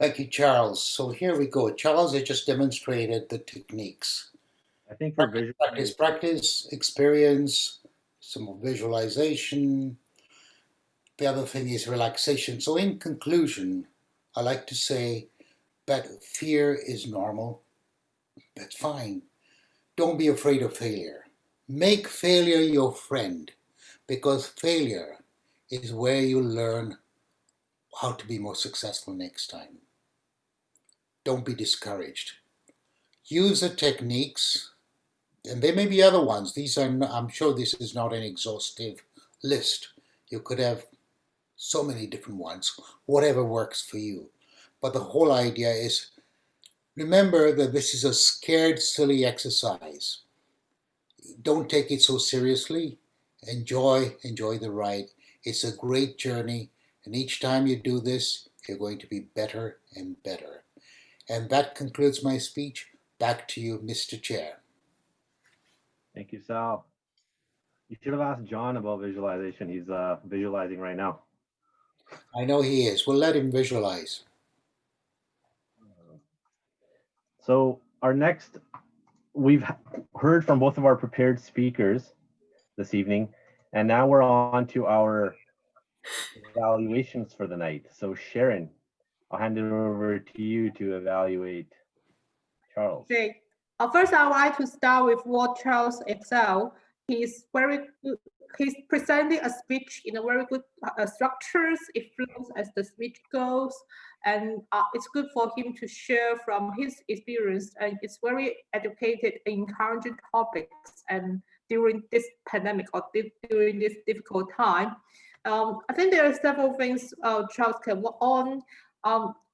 Thank you, Charles. So here we go. Charles has just demonstrated the techniques. I think for practice, experience, some visualization. The other thing is relaxation. So in conclusion, I like to say that fear is normal. That's fine. Don't be afraid of failure. Make failure your friend, because failure is where you learn how to be more successful next time. Don't be discouraged. Use the techniques, and there may be other ones. I'm sure this is not an exhaustive list. You could have so many different ones, whatever works for you. But the whole idea is, remember that this is a scared, silly exercise. Don't take it so seriously. Enjoy the ride. It's a great journey, and each time you do this, you're going to be better and better. And that concludes my speech. Back to you, Mr. Chair. Thank you, Sal. You should have asked John about visualization. He's visualizing right now. I know he is. We'll let him visualize. So we've heard from both of our prepared speakers this evening, and now we're on to our evaluations for the night. So Sharon, I'll hand it over to you to evaluate Charles. Okay. First, I would like to start with what Charles excelled. He's very good. He's presenting a speech in a very good structures. It flows as the speech goes, and it's good for him to share from his experience. And it's very educated, encouraging topics. And during this pandemic or during this difficult time, I think there are several things Charles can work on.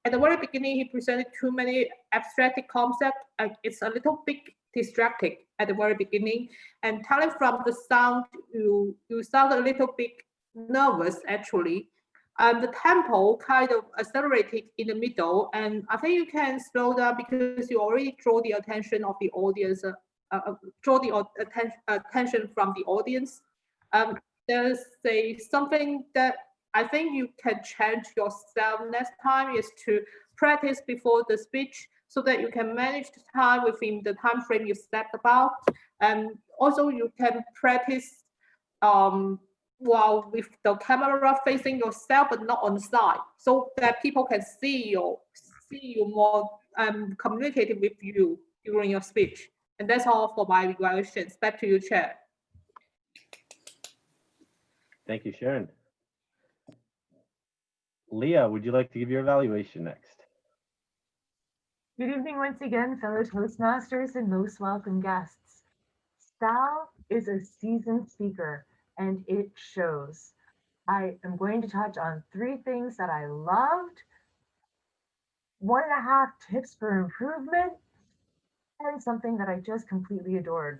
At the very beginning, he presented too many abstract concepts. It's a little bit distracting at the very beginning, and telling from the sound, you sound a little bit nervous actually. The tempo kind of accelerated in the middle, and I think you can slow down because you already draw the attention of the audience, attention from the audience. There's something that I think you can change yourself next time is to practice before the speech so that you can manage the time within the time frame you set about. And also you can practice while with the camera facing yourself but not on the side, so that people can see you more communicating with you during your speech. And that's all for my evaluations. Back to you, Chair. Thank you, Sharon. Leah, would you like to give your evaluation next? Good evening once again, fellow Toastmasters and most welcome guests. Sal is a seasoned speaker, and it shows. I am going to touch on 3 things that I loved, 1.5 tips for improvement, and something that I just completely adored.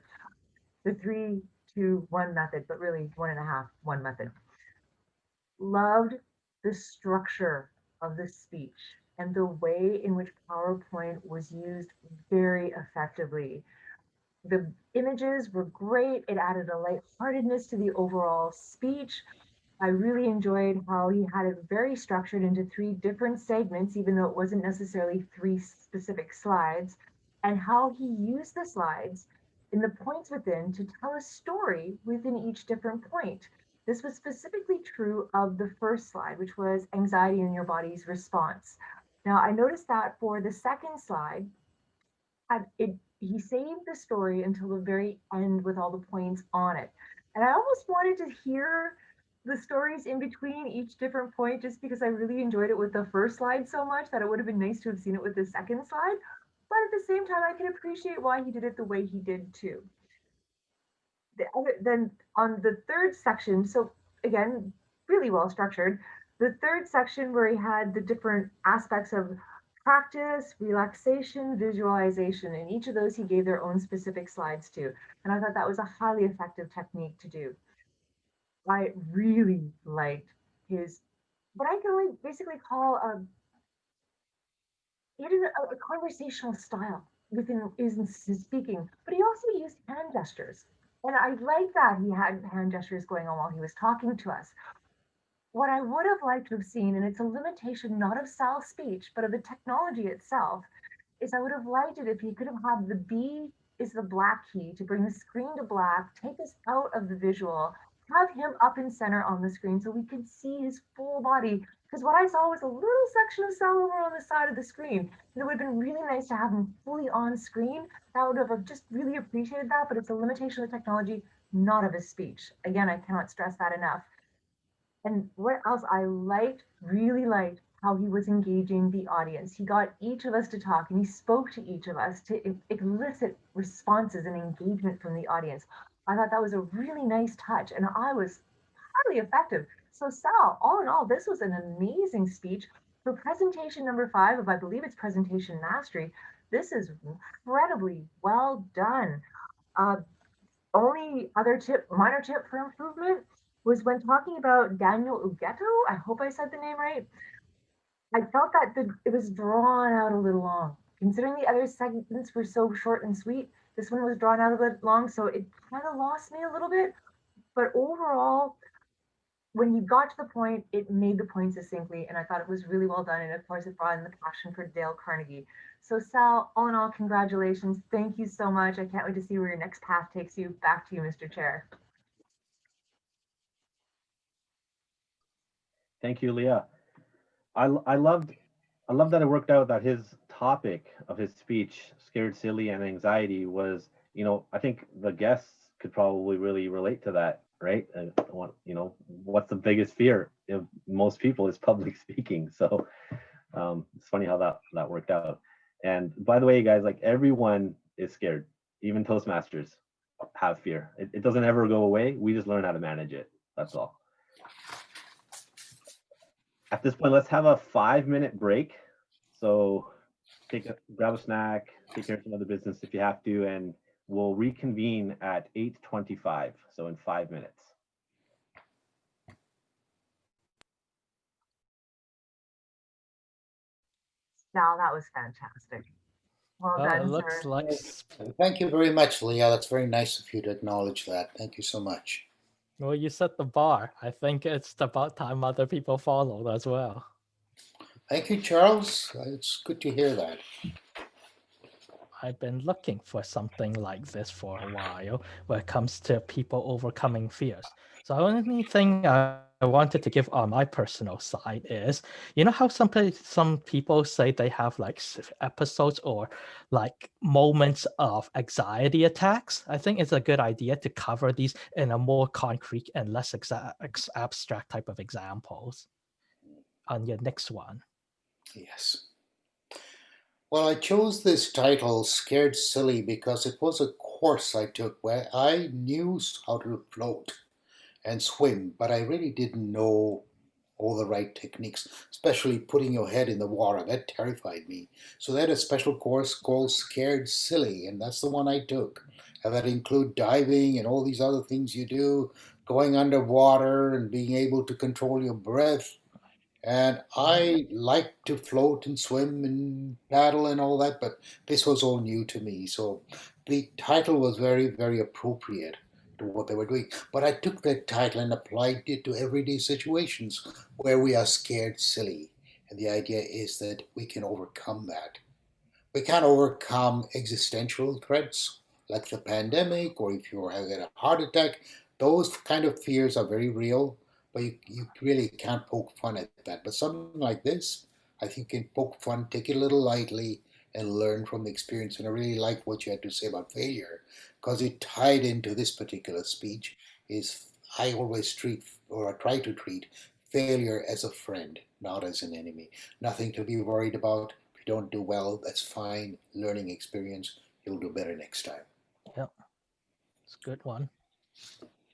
The 3, 2, 1 method, but really 1.5, 1 method. Loved the structure of the speech and the way in which PowerPoint was used very effectively. The images were great. It added a lightheartedness to the overall speech. I really enjoyed how he had it very structured into 3 different segments, even though it wasn't necessarily 3 specific slides, and how he used the slides in the points within to tell a story within each different point. This was specifically true of the first slide, which was anxiety in your body's response. Now, I noticed that for the second slide, he saved the story until the very end with all the points on it. And I almost wanted to hear the stories in between each different point, just because I really enjoyed it with the first slide so much that it would have been nice to have seen it with the second slide. But at the same time, I can appreciate why he did it the way he did too. Then on the third section, so again, really well structured, the third section where he had the different aspects of practice, relaxation, visualization, and each of those he gave their own specific slides to. And I thought that was a highly effective technique to do. I really liked his, what I can only basically call he had a conversational style within his speaking, but he also used hand gestures. And I like that he had hand gestures going on while he was talking to us. What I would have liked to have seen, and it's a limitation not of Sal's speech, but of the technology itself, is I would have liked it if he could have had the B is the black key to bring the screen to black, take us out of the visual, have him up in center on the screen so we could see his full body. Because what I saw was a little section of Sal over on the side of the screen. And it would have been really nice to have him fully on screen. That would have just really appreciated that, but it's a limitation of the technology, not of his speech. Again, I cannot stress that enough. And what else I really liked how he was engaging the audience. He got each of us to talk and he spoke to each of us to elicit responses and engagement from the audience. I thought that was a really nice touch and I was highly effective. So Sal, all in all, this was an amazing speech. For presentation number 5 of, I believe it's presentation mastery, this is incredibly well done. Only other minor tip for improvement was when talking about Daniel Ugetto, I hope I said the name right, I felt that it was drawn out a little long. Considering the other segments were so short and sweet, this one was drawn out a bit long, so it kind of lost me a little bit. But overall, when he got to the point, it made the point succinctly, and I thought it was really well done. And of course, it brought in the passion for Dale Carnegie. So Sal, all in all, congratulations. Thank you so much. I can't wait to see where your next path takes you. Back to you, Mr. Chair. Thank you, Leah. I love that it worked out that his topic of his speech, scared, silly, and anxiety, was, I think the guests could probably really relate to that, right? What's the biggest fear of most people is public speaking. So it's funny how that worked out. And by the way, guys, like everyone is scared, even Toastmasters have fear. It doesn't ever go away. We just learn how to manage it. That's all. At this point, let's have a 5-minute break. So grab a snack, take care of some other business if you have to, and we'll reconvene at 8:25. So in 5 minutes. Sal, that was fantastic. Well done, it looks sir. like. Thank you very much, Leah. That's very nice of you to acknowledge that. Thank you so much. Well, you set the bar. I think it's about time other people followed as well. Thank you, Charles. It's good to hear that. I've been looking for something like this for a while when it comes to people overcoming fears. So the only thing I wanted to give on my personal side is, how some people say they have like episodes or like moments of anxiety attacks? I think it's a good idea to cover these in a more concrete and less abstract type of examples on your next one. Yes. Well, I chose this title, Scared Silly, because it was a course I took where I knew how to float and swim, but I really didn't know all the right techniques, especially putting your head in the water. That terrified me. So they had a special course called Scared Silly, and that's the one I took. And that include diving and all these other things you do, going underwater and being able to control your breath. And I like to float and swim and paddle and all that, but this was all new to me. So the title was very, very appropriate to what they were doing. But I took that title and applied it to everyday situations where we are scared silly. And the idea is that we can overcome that. We can't overcome existential threats like the pandemic, or if you're having a heart attack. Those kind of fears are very real, but you really can't poke fun at that. But something like this, I think you can poke fun, take it a little lightly, and learn from the experience. And I really like what you had to say about failure, because it tied into this particular speech. Is I always treat, or I try to treat, failure as a friend, not as an enemy. Nothing to be worried about. If you don't do well, that's fine. Learning experience. You'll do better next time. Yep, it's a good one.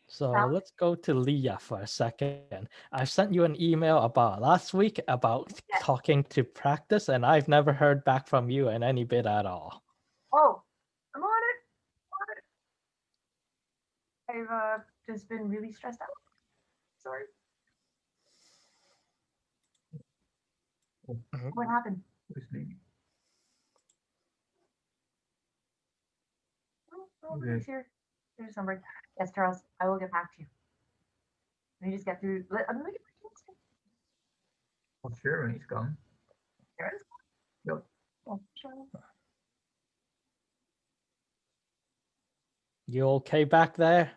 So let's go to Leah for a second. I sent you an email about last week about talking to practice, and I've never heard back from you in any bit at all. Oh, I'm on it. I've just been really stressed out. Sorry. What happened? Oh, he's here. There's somebody. Yes, Charles, I will get back to you. Let me just get through. I'm gonna get my Oh, Sharon is gone. Sharon's Yep. oh, Sharon. You okay back there?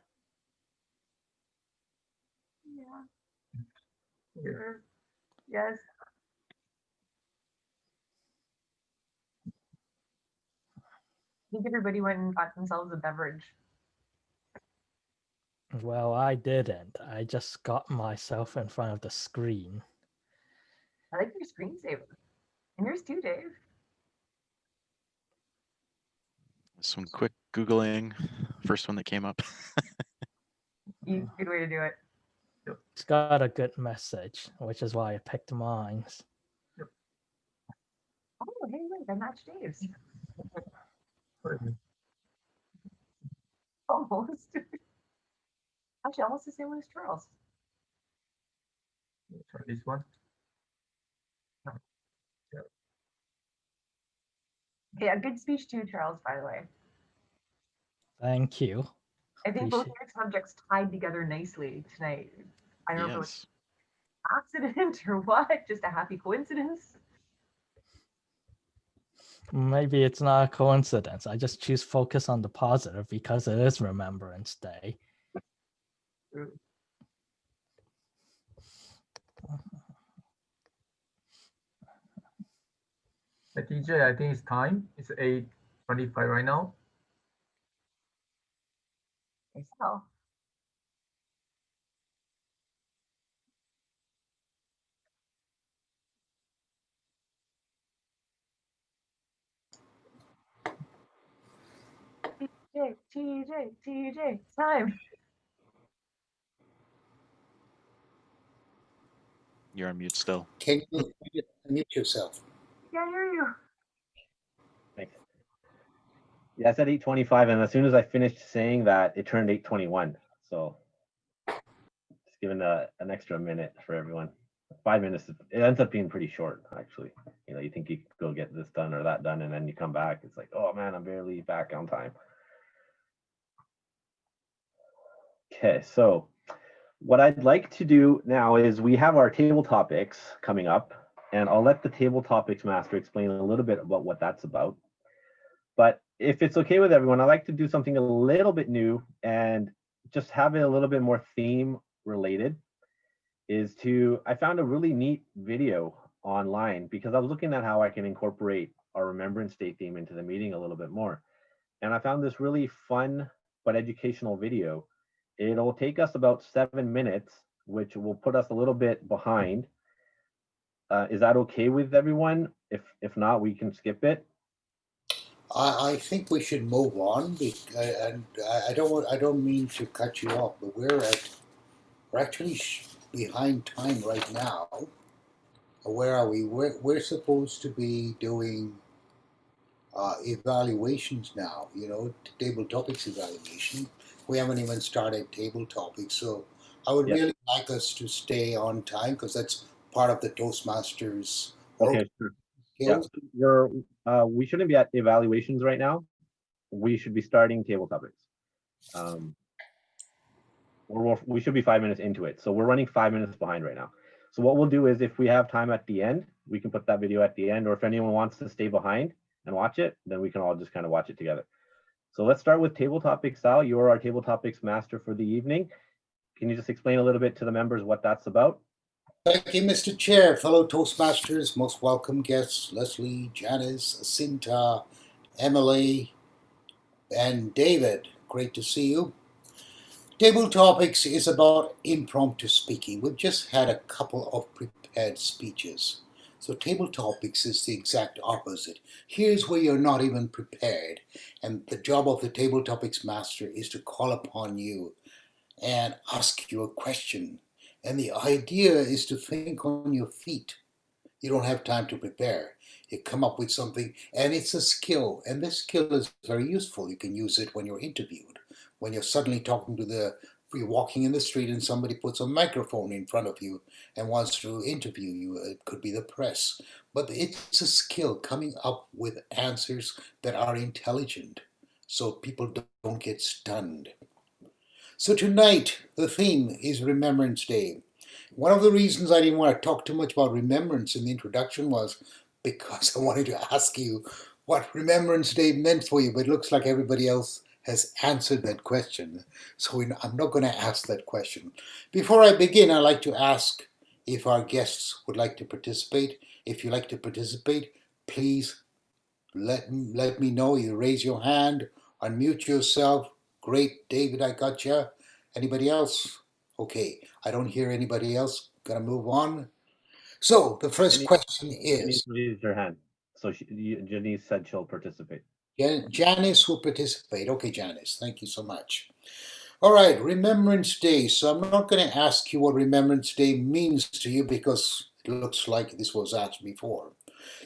Yeah. Sure. Yes. I think everybody went and got themselves a beverage. Well, I didn't. I just got myself in front of the screen. I like your screensaver. And yours too, Dave. Some quick Googling, first one that came up. Good way to do it. It's got a good message, which is why I picked mine. Oh, hey, wait, I matched Dave's. Almost. Actually, almost the same one as Charles. Try this one. Yeah, good speech too, Charles, by the way. Thank you. I think both your subjects tied together nicely tonight. I don't know if it was accident or what, just a happy coincidence. Maybe it's not a coincidence. I just choose focus on the positive because it is Remembrance Day. DJ, I think it's time. It's 8:25 right now. So. TJ, time. You're on mute still. Can you mute yourself? Yeah, I hear you. Thanks. Yeah, I said 8:25, and as soon as I finished saying that, it turned 8:21. So just giving an extra minute for everyone. 5 minutes. It ends up being pretty short, actually. You know, you think you could go get this done or that done, and then you come back. It's like, oh man, I'm barely back on time. Okay, so what I'd like to do now is we have our table topics coming up, and I'll let the table topics master explain a little bit about what that's about. But if it's okay with everyone, I'd like to do something a little bit new and just have it a little bit more theme related. I found a really neat video online because I was looking at how I can incorporate our Remembrance Day theme into the meeting a little bit more. And I found this really fun but educational video. It'll take us about 7 minutes, which will put us a little bit behind. Is that okay with everyone? If not, we can skip it. I think we should move on, and I don't mean to cut you off, but we're actually behind time right now. Where are we? We're supposed to be doing evaluations now. You know, table topics evaluation. We haven't even started table topics, so I would Yep. really like us to stay on time because that's part of the Toastmasters Okay, sure. Yeah, skills. we shouldn't be at evaluations right now. We should be starting table topics. We should be 5 minutes into it. So we're running 5 minutes behind right now. So what we'll do is if we have time at the end, we can put that video at the end, or if anyone wants to stay behind and watch it, then we can all just kind of watch it together. So let's start with table topics. Sal, you're our table topics master for the evening. Can you just explain a little bit to the members what that's about? Thank you, Mr. Chair, fellow Toastmasters, most welcome guests, Leslie, Janice, Asinta, Emily, and David. Great to see you. Table Topics is about impromptu speaking. We've just had a couple of prepared speeches. So Table Topics is the exact opposite. Here's where you're not even prepared. And the job of the Table Topics Master is to call upon you and ask you a question. And the idea is to think on your feet. You don't have time to prepare. You come up with something, and it's a skill. And this skill is very useful. You can use it when you're interviewed. When you're suddenly you're walking in the street and somebody puts a microphone in front of you and wants to interview you. It could be the press. But it's a skill, coming up with answers that are intelligent so people don't get stunned. So tonight, the theme is Remembrance Day. One of the reasons I didn't want to talk too much about remembrance in the introduction was because I wanted to ask you what Remembrance Day meant for you, but it looks like everybody else has answered that question. So I'm not going to ask that question. Before I begin, I'd like to ask if our guests would like to participate. If you'd like to participate, please let me know. You raise your hand, unmute yourself. Great, David, I got you. Anybody else? Okay, I don't hear anybody else. Gonna move on. So the first question is, Janice raised her hand. So Janice said she'll participate. Janice will participate. Okay, Janice, thank you so much. All right, Remembrance Day. So I'm not going to ask you what Remembrance Day means to you because it looks like this was asked before.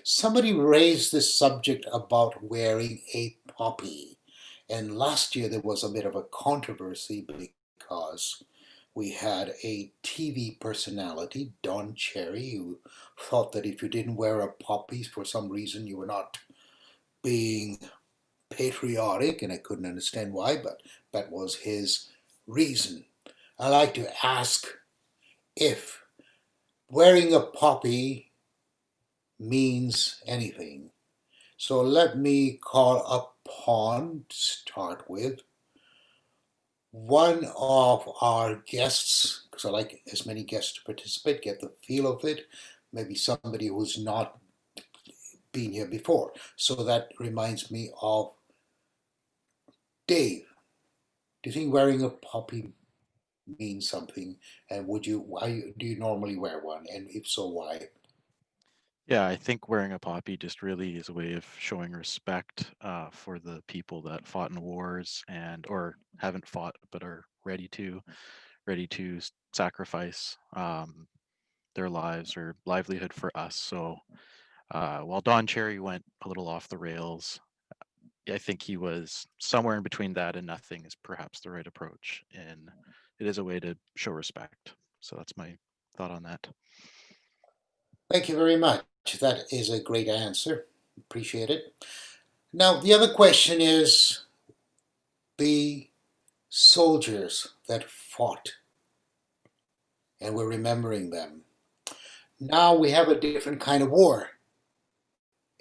Somebody raised this subject about wearing a poppy. And last year there was a bit of a controversy because we had a TV personality, Don Cherry, who thought that if you didn't wear a poppy for some reason you were not being patriotic, and I couldn't understand why, but that was his reason. I like to ask if wearing a poppy means anything. So let me call upon, to start with, one of our guests, because I like as many guests to participate, get the feel of it, maybe somebody who's not been here before. So that reminds me of Dave. Do you think wearing a poppy means something? And why do you normally wear one? And if so, why? Yeah, I think wearing a poppy just really is a way of showing respect for the people that fought in wars or haven't fought but are ready to sacrifice their lives or livelihood for us. So while Don Cherry went a little off the rails, I think he was somewhere in between that and nothing is perhaps the right approach, and it is a way to show respect. So that's my thought on that. Thank you very much. That is a great answer. Appreciate it. Now, the other question is the soldiers that fought, and we're remembering them. Now we have a different kind of war.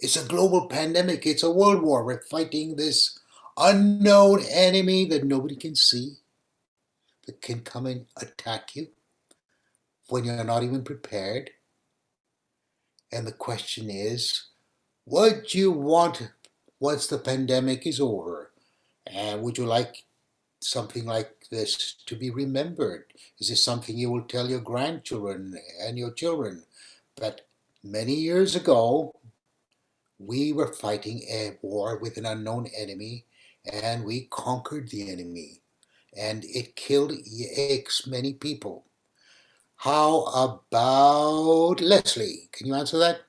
It's a global pandemic. It's a world war. We're fighting this unknown enemy that nobody can see, that can come and attack you when you're not even prepared. And the question is, what do you want once the pandemic is over? And would you like something like this to be remembered? Is this something you will tell your grandchildren and your children that many years ago We were fighting a war with an unknown enemy, and we conquered the enemy, and it killed X many people. How about Leslie? Can you answer that?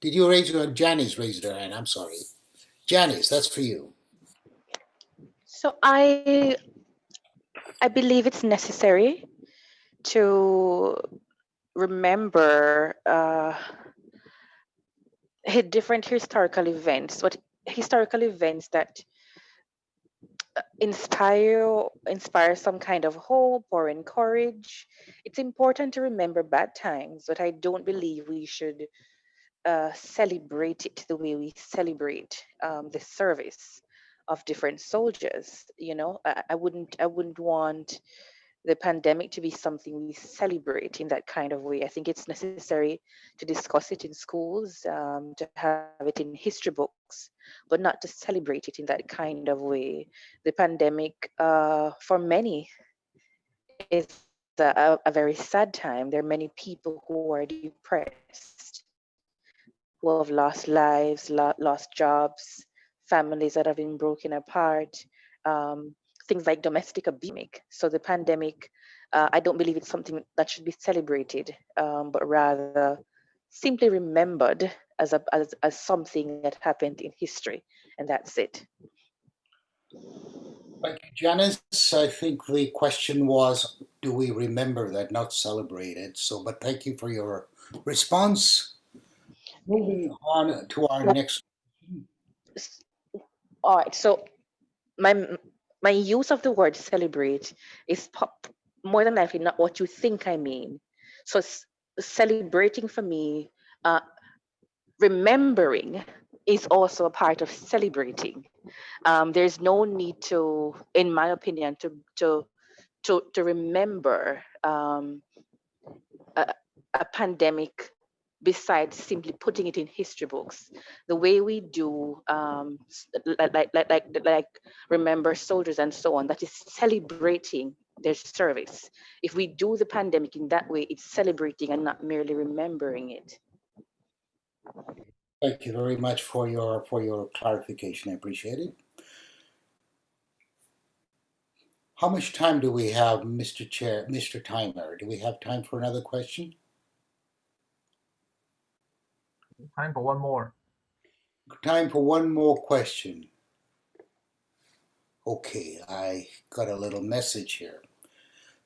Did you raise your hand? Janice raised her hand. I'm sorry. Janice, that's for you. So I believe it's necessary to remember different historical events, what historical events that inspire some kind of hope or encourage. It's important to remember bad times, but I don't believe we should celebrate it the way we celebrate the service of different soldiers. You know, I wouldn't want the pandemic to be something we celebrate in that kind of way. I think it's necessary to discuss it in schools, to have it in history books, but not to celebrate it in that kind of way. The pandemic, for many, is a very sad time. There are many people who are depressed, who have lost lives, lost jobs, families that have been broken apart, things like domestic abuse. So the pandemic, I don't believe it's something that should be celebrated, but rather simply remembered as something that happened in history, and that's it. Thank you, Janice. I think the question was, do we remember that, not celebrate it? So, but thank you for your response. Moving on to our next. S- All right. So my my use of the word celebrate is more than likely not what you think I mean. So celebrating for me, uh, remembering is also a part of celebrating. There's no need to, in my opinion, to remember a, a pandemic besides simply putting it in history books. The way we do, like remember soldiers and so on, that is celebrating their service. If we do the pandemic in that way, it's celebrating and not merely remembering it. Thank you very much for your clarification. I appreciate it. How much time do we have, Mr. Chair, Mr. Timer? Do we have time for another question? Time for one more. Time for one more question. Okay, I got a little message here.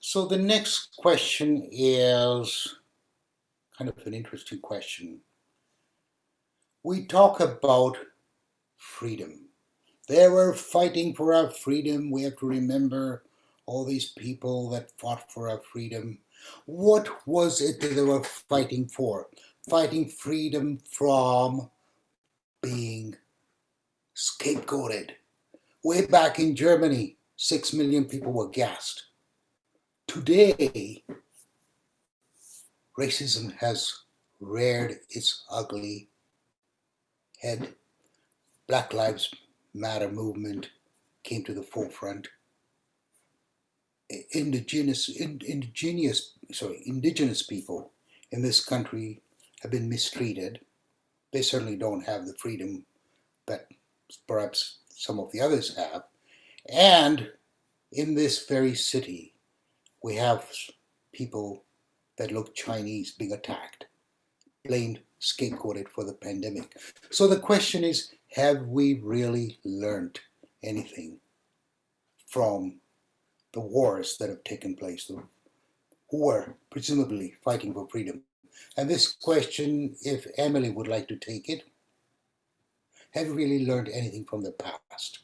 So the next question is kind of an interesting question. We talk about freedom. They were fighting for our freedom. We have to remember all these people that fought for our freedom. What was it that they were fighting for? Fighting freedom from being scapegoated. Way back in Germany, 6 million people were gassed. Today, racism has reared its ugly head. Black Lives Matter movement came to the forefront. Indigenous people in this country have been mistreated. They certainly don't have the freedom that perhaps some of the others have. And in this very city, we have people that look Chinese being attacked, blamed, scapegoated for the pandemic. So the question is, have we really learned anything from the wars that have taken place, who are presumably fighting for freedom? And this question, if Emily would like to take it, have you really learned anything from the past?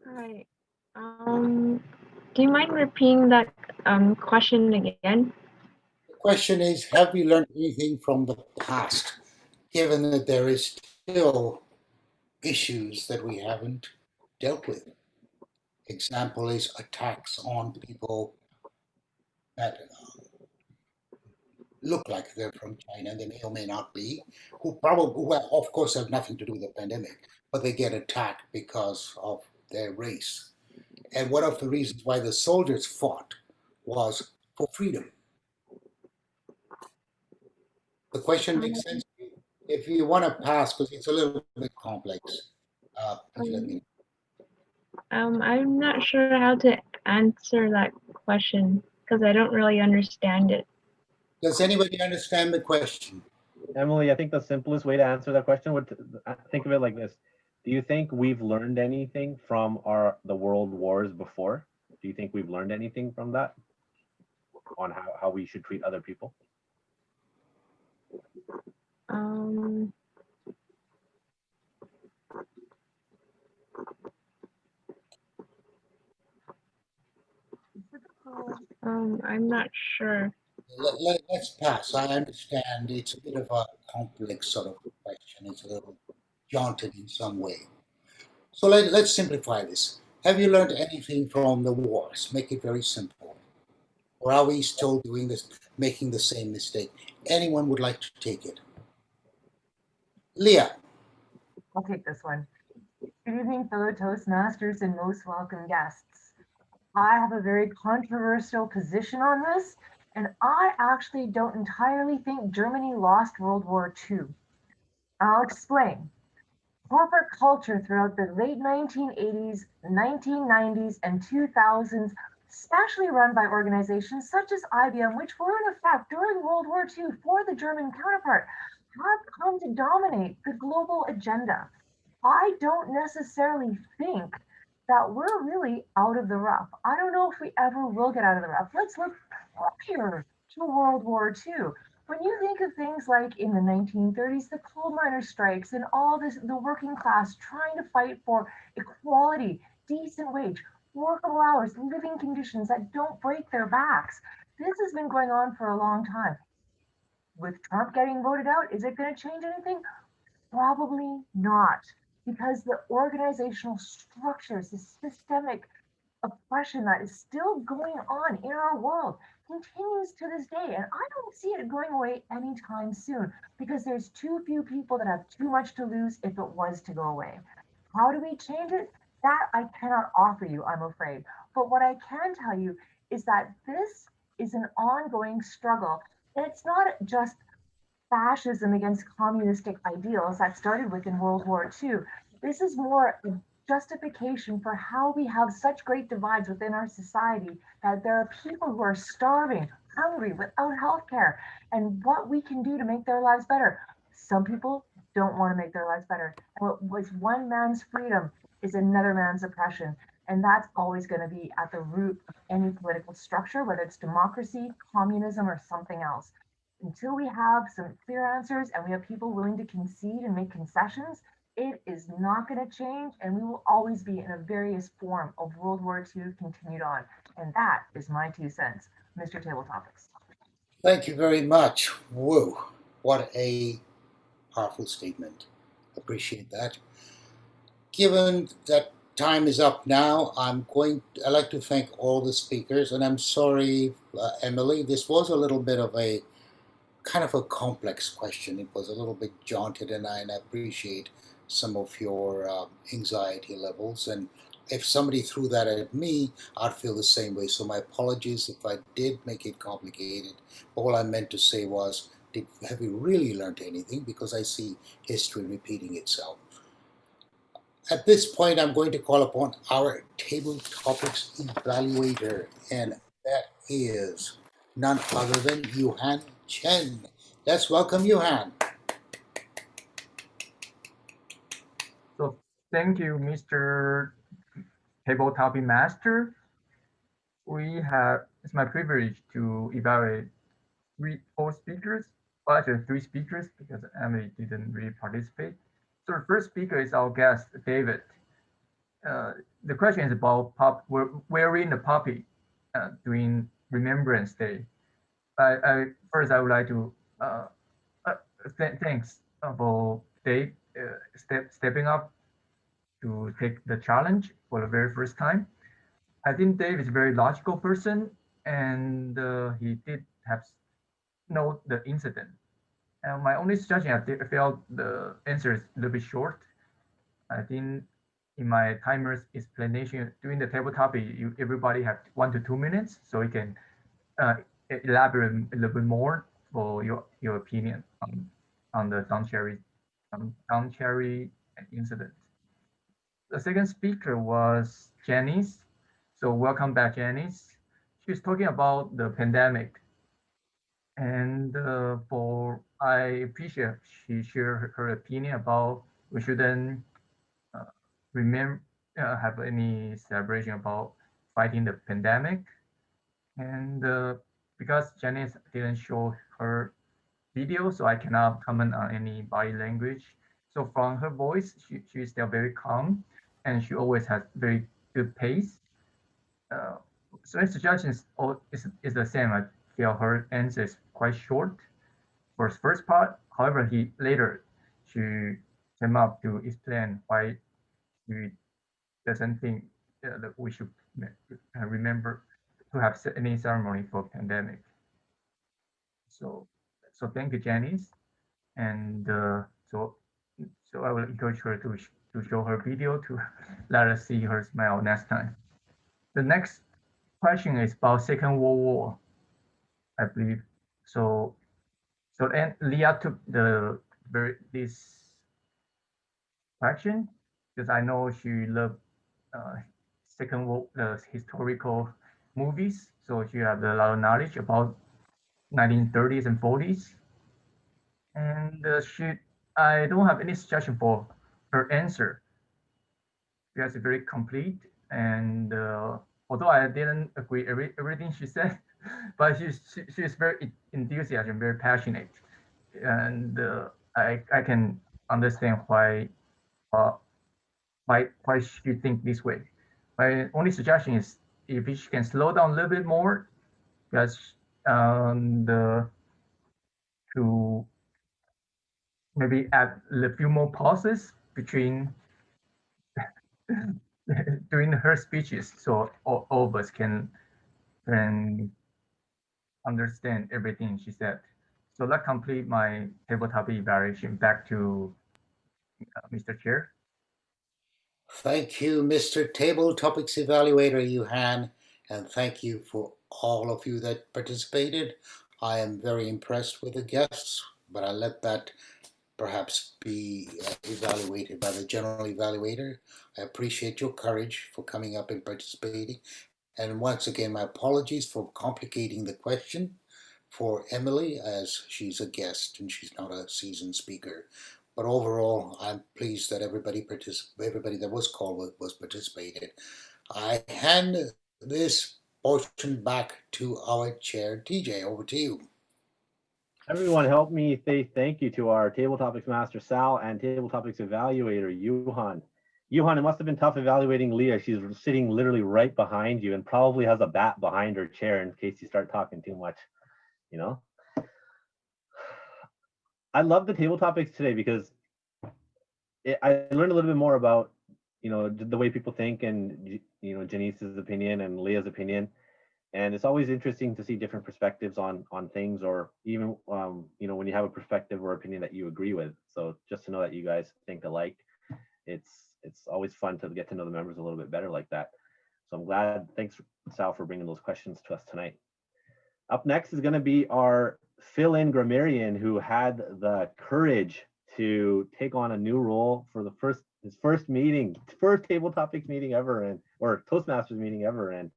Right. Do you mind repeating that question again? The question is, have we learned anything from the past, given that there is still issues that we haven't dealt with? Example is attacks on people that look like they're from China, they may or may not be, who of course have nothing to do with the pandemic, but they get attacked because of their race. And one of the reasons why the soldiers fought was for freedom. The question makes sense. If you want to pass, because it's a little bit complex, please let me know. I'm not sure how to answer that question because I don't really understand it. Does anybody understand the question? Emily, I think the simplest way to answer that question would think of it like this. Do you think we've learned anything from the world wars before? Do you think we've learned anything from that on how we should treat other people? I'm not sure. Let's pass. I understand it's a bit of a complex sort of question. It's a little jaunted in some way. So let's simplify this. Have you learned anything from the wars? Make it very simple. Or are we still doing this, making the same mistake? Anyone would like to take it? Leah. I'll take this one. Good evening, fellow Toastmasters and most welcome guests. I have a very controversial position on this, and I actually don't entirely think Germany lost World War II. I'll explain. Corporate culture throughout the late 1980s, 1990s, and 2000s, especially run by organizations such as IBM, which were in effect during World War II for the German counterpart, have come to dominate the global agenda. I don't necessarily think that we're really out of the rough. I don't know if we ever will get out of the rough. Let's look prior to World War II. When you think of things like in the 1930s, the coal miner strikes and all this, the working class trying to fight for equality, decent wage, workable hours, living conditions that don't break their backs. This has been going on for a long time. With Trump getting voted out, is it going to change anything? Probably not, because the organizational structures, the systemic oppression that is still going on in our world continues to this day. And I don't see it going away anytime soon because there's too few people that have too much to lose if it was to go away. How do we change it? That I cannot offer you, I'm afraid. But what I can tell you is that this is an ongoing struggle. And it's not just fascism against communistic ideals that started with in World War II. This is more a justification for how we have such great divides within our society, that there are people who are starving, hungry, without health care, and what we can do to make their lives better. Some people don't want to make their lives better. What was one man's freedom is another man's oppression. And that's always going to be at the root of any political structure, whether it's democracy, communism, or something else. Until we have some clear answers and we have people willing to concede and make concessions, it is not going to change, and we will always be in a various form of World War II continued on. And that is my 2 cents. Mr. Table Topics. Thank you very much. Whoa, what a powerful statement. Appreciate that. Given that time is up now, I'd like to thank all the speakers, and I'm sorry, Emily, this was a little bit of a kind of a complex question. It was a little bit jaunted, and I appreciate some of your anxiety levels. And if somebody threw that at me, I'd feel the same way. So my apologies if I did make it complicated. All I meant to say was, have you really learned anything? Because I see history repeating itself. At this point, I'm going to call upon our table topics evaluator, and that is none other than Yuhan Chen. Let's welcome Yuhan. So thank you, Mr. Table Topic Master. It's my privilege to evaluate 4 speakers, well, actually 3 speakers because Emily didn't really participate. So the first speaker is our guest, David. The question is about wearing the poppy during Remembrance Day. First, I would like to thanks for Dave stepping up to take the challenge for the very first time. I think Dave is a very logical person, and he did have know the incident. And my only suggestion, I felt the answer is a little bit short. I think in my timer's explanation during the table topic, everybody have 1 to 2 minutes, so you can elaborate a little bit more for your opinion on the Don Cherry incident. The second speaker was Janice. So welcome back, Janice. She's talking about the pandemic. And I appreciate she shared her opinion about we shouldn't remember have any celebration about fighting the pandemic. And because Janice didn't show her video, so I cannot comment on any body language. So from her voice, she's still very calm, and she always has very good pace. So her suggestion is the same. I feel her answer is quite short for the first part. However, she came up to explain why she doesn't think that we should remember to have any ceremony for pandemic. So thank you, Janice, and so I will encourage her to show her video to let us see her smile next time. The next question is about Second World War, I believe. And Leah took this question because I know she loved Second World historical movies, so she has a lot of knowledge about 1930s and 40s. And I don't have any suggestion for her answer because it's very complete. And although I didn't agree everything she said, but she's very enthusiastic, very passionate, and I can understand why she think this way. My only suggestion is if she can slow down a little bit more, because to maybe add a few more pauses between during her speeches, so all of us can understand everything she said. So that complete my table topic evaluation. Back to Mr. Chair. Thank you, Mr. Table Topics Evaluator Yuhan, and thank you for all of you that participated. I am very impressed with the guests, but I'll let that perhaps be evaluated by the general evaluator. I appreciate your courage for coming up and participating. And once again, my apologies for complicating the question for Emily, as she's a guest and she's not a seasoned speaker. But overall, I'm pleased that everybody that was called was participated. I hand this portion back to our chair, TJ. Over to you. Everyone help me say thank you to our Table Topics Master Sal and Table Topics Evaluator Yuhan. Yuhan, it must have been tough evaluating Leah. She's sitting literally right behind you and probably has a bat behind her chair in case you start talking too much, you know? I love the table topics today because I learned a little bit more about, the way people think and, Janice's opinion and Leah's opinion. And it's always interesting to see different perspectives on things, or even, when you have a perspective or opinion that you agree with. So just to know that you guys think alike, it's always fun to get to know the members a little bit better like that. So I'm glad. Thanks, Sal, for bringing those questions to us tonight. Up next is going to be our fill-in grammarian who had the courage to take on a new role for his first table topics meeting ever, or Toastmasters meeting ever, and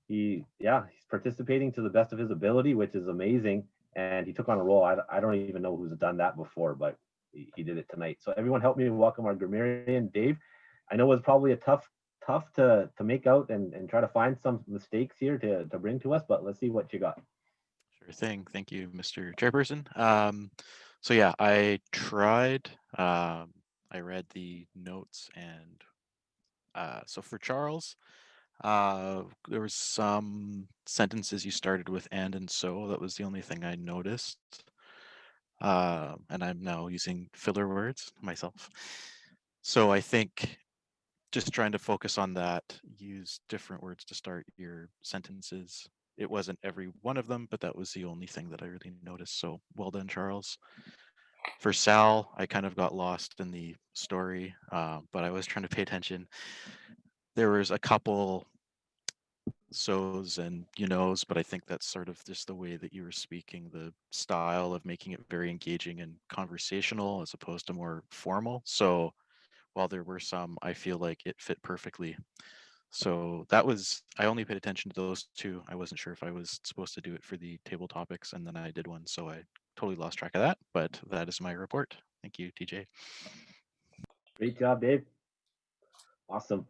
he's participating to the best of his ability, which is amazing. And he took on a role. I don't even know who's done that before, but he did it tonight. So everyone help me welcome our grammarian, Dave. I know it was probably a tough to make out and try to find some mistakes here to bring to us, but let's see what you got. Sure thing. Thank you, Mr. Chairperson. So yeah, I tried. I read the notes, and so for Charles, there was some sentences you started with and so. That was the only thing I noticed. And I'm now using filler words myself. So I think just trying to focus on that, use different words to start your sentences. It wasn't every one of them, but that was the only thing that I really noticed. So well done, Charles. For Sal, I kind of got lost in the story, but I was trying to pay attention. There was a couple so's and you know's, but I think that's sort of just the way that you were speaking, the style of making it very engaging and conversational as opposed to more formal. So while there were some, I feel like it fit perfectly. So that was, I only paid attention to those two. I wasn't sure if I was supposed to do it for the table topics, and then I did one. So I totally lost track of that, but that is my report. Thank you, TJ. Great job, Dave. Awesome.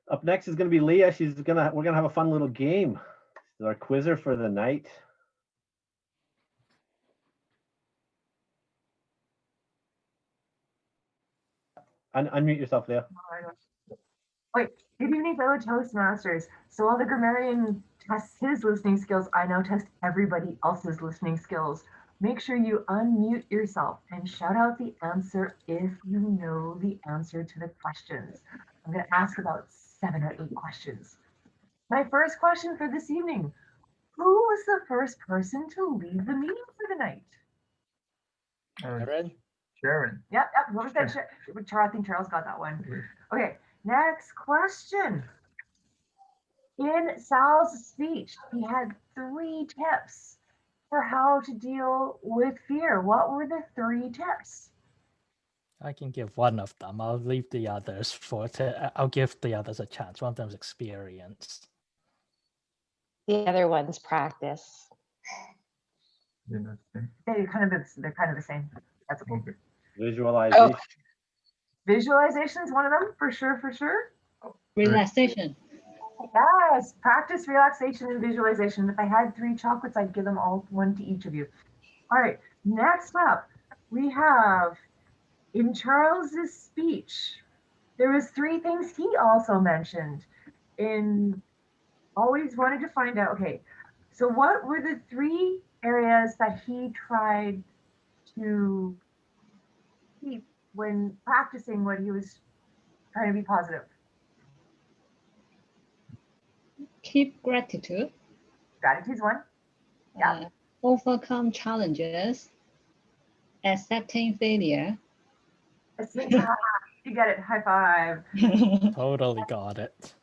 Up next is going to be Leah. We're going to have a fun little game. This is our quizzer for the night. Unmute yourself, Leah. Wait, good evening, fellow Toastmasters. So while the grammarian tests his listening skills, I now test everybody else's listening skills. Make sure you unmute yourself and shout out the answer if you know the answer to the questions. I'm going to ask about 7 or 8 questions. My first question for this evening, who was the first person to leave the meeting for the night? Sharon. Yep, what was that? I think Charles got that one. Okay, next question. In Sal's speech, he had 3 tips for how to deal with fear. What were the 3 tips? I can give one of them. I'll leave the others I'll give the others a chance. One of them is experience. The other one's practice. They're kind of the same. That's okay. Visualization. Visualization is one of them, for sure. Relaxation. Yes, practice relaxation and visualization. If I had 3 chocolates, I'd give them all one to each of you. All right, next up, we have, in Charles's speech, there was 3 things he also mentioned. Always wanted to find out, okay, so what were the 3 areas that he tried to keep when practicing what he was trying to be positive? Keep gratitude. Gratitude's one. Yeah. Overcome challenges. Accepting failure. You get it. High five. Totally got it.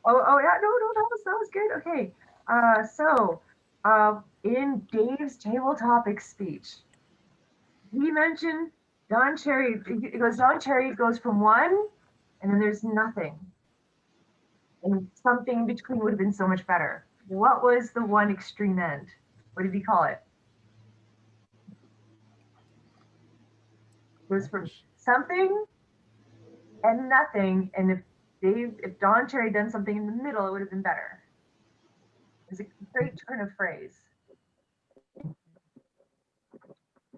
Oh yeah, no, that was good. Okay. In Dave's table topic speech, he mentioned Don Cherry. Don Cherry goes from 1, and then there's nothing. And something in between would have been so much better. What was the one extreme end? What did he call it? It was from something and nothing, and if Don Cherry had done something in the middle, it would have been better. It was a great turn of phrase.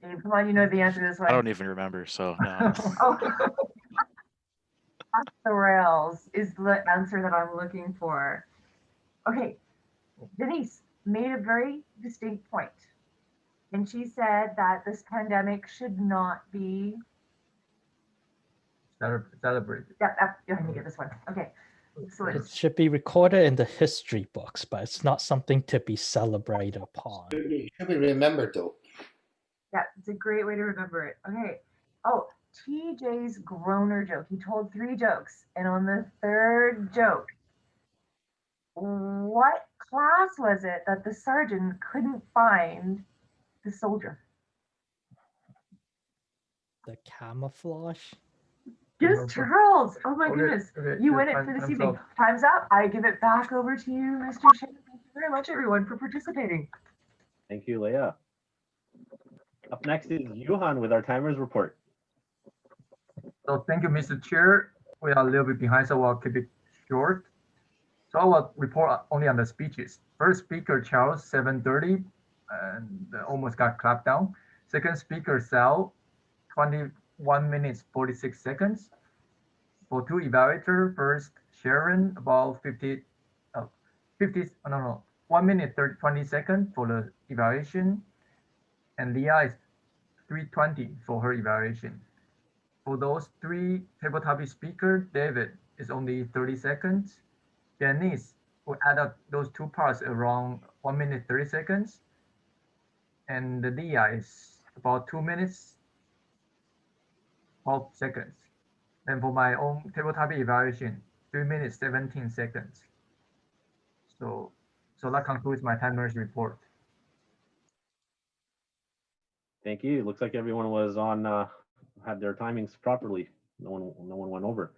Dave, come on, you know the answer to this one. I don't even remember, so no. Off the rails is the answer that I'm looking for. Okay, Denise made a very distinct point, and she said that this pandemic should not be celebrated. Yeah, let me get this one. Okay. Excellent. It should be recorded in the history books, but it's not something to be celebrated upon. It should be remembered, though. Yeah, it's a great way to remember it. Okay. Oh, TJ's groaner joke. He told 3 jokes, and on the 3rd joke, what class was it that the sergeant couldn't find the soldier? The camouflage. Just Charles. Oh my goodness. Okay, You win it for this evening. Time's up. I give it back over to you, Mr. Shin. Thank you very much, everyone, for participating. Thank you, Leah. Up next is Johan with our timers report. So thank you, Mr. Chair. We are a little bit behind, so I'll keep it short. So I will report only on the speeches. First speaker, Charles, 7:30, and almost got clapped down. Second speaker, Sal, 21 minutes, 46 seconds. For 2 evaluator, first Sharon, about 1 minute 20 seconds for the evaluation. And Leah is 3:20 for her evaluation. For those 3 table topic speakers, David is only 30 seconds. Denise will add up those 2 parts around 1 minute 30 seconds. And the Leah is about 2 minutes 12 seconds. And for my own table topic evaluation, 3 minutes 17 seconds. So that concludes my 10 minutes report. Thank you. Looks like everyone was on, had their timings properly. No one went over.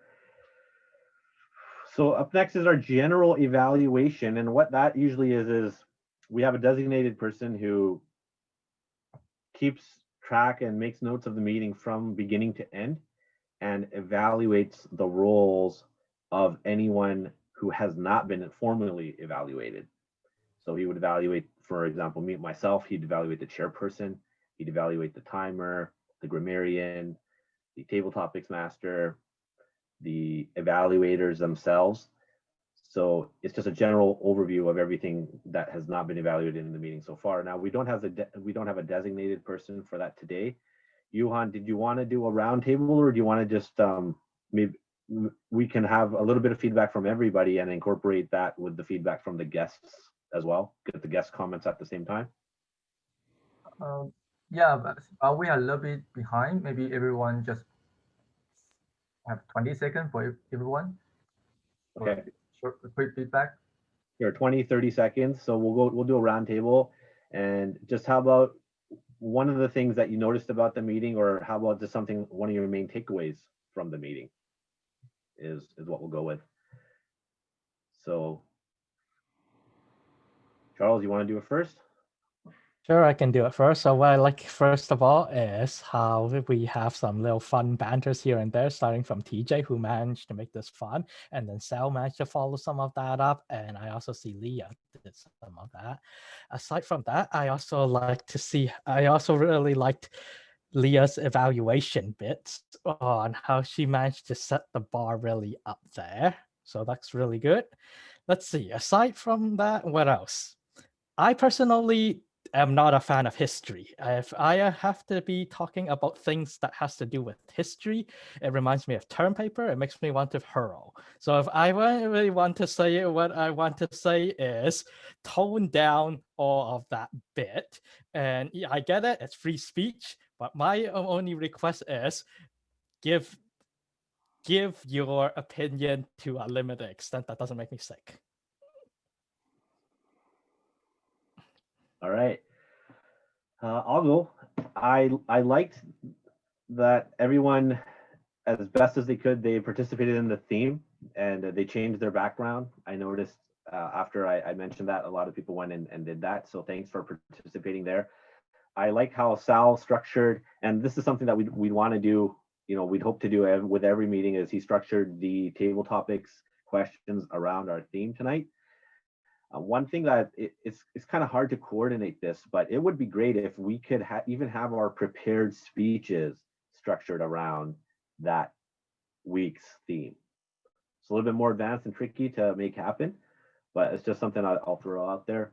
So up next is our general evaluation. And what that usually is we have a designated person who keeps track and makes notes of the meeting from beginning to end and evaluates the roles of anyone who has not been formally evaluated. So he would evaluate, for example, myself, he'd evaluate the chairperson, he'd evaluate the timer, the grammarian, the table topics master, the evaluators themselves. So it's just a general overview of everything that has not been evaluated in the meeting so far. Now we don't have a designated person for that today. Johan, did you want to do a roundtable, or do you want to just maybe we can have a little bit of feedback from everybody and incorporate that with the feedback from the guests as well? Get the guest comments at the same time. Yeah, but we are a little bit behind. Maybe everyone just have 20 seconds for everyone. Okay. Short, quick feedback. Here, 20, 30 seconds. So we'll do a roundtable. And just how about one of the things that you noticed about the meeting, or how about just something, one of your main takeaways from the meeting is what we'll go with. So Charles, you want to do it first? Sure, I can do it first. So what I like first of all is how we have some little fun banters here and there, starting from TJ, who managed to make this fun, and then Sal managed to follow some of that up, and I also see Leah did some of that. Aside from that, I also really liked Leah's evaluation bits on how she managed to set the bar really up there. So that's really good. Let's see, aside from that, what else? I personally am not a fan of history. If I have to be talking about things that has to do with history, it reminds me of term paper. It makes me want to hurl. So if I really want to say it, what I want to say is tone down all of that bit. And yeah, I get it, it's free speech, but my only request is give your opinion to a limited extent that doesn't make me sick. All right. I'll go. I liked that everyone, as best as they could, they participated in the theme and they changed their background. I noticed after I mentioned that, a lot of people went and did that. So thanks for participating there. I like how Sal structured, and this is something that we'd want to do, we'd hope to do with every meeting, is he structured the table topics questions around our theme tonight. One thing that it's kind of hard to coordinate this, but it would be great if we could even have our prepared speeches structured around that week's theme. It's a little bit more advanced and tricky to make happen, but it's just something I'll throw out there.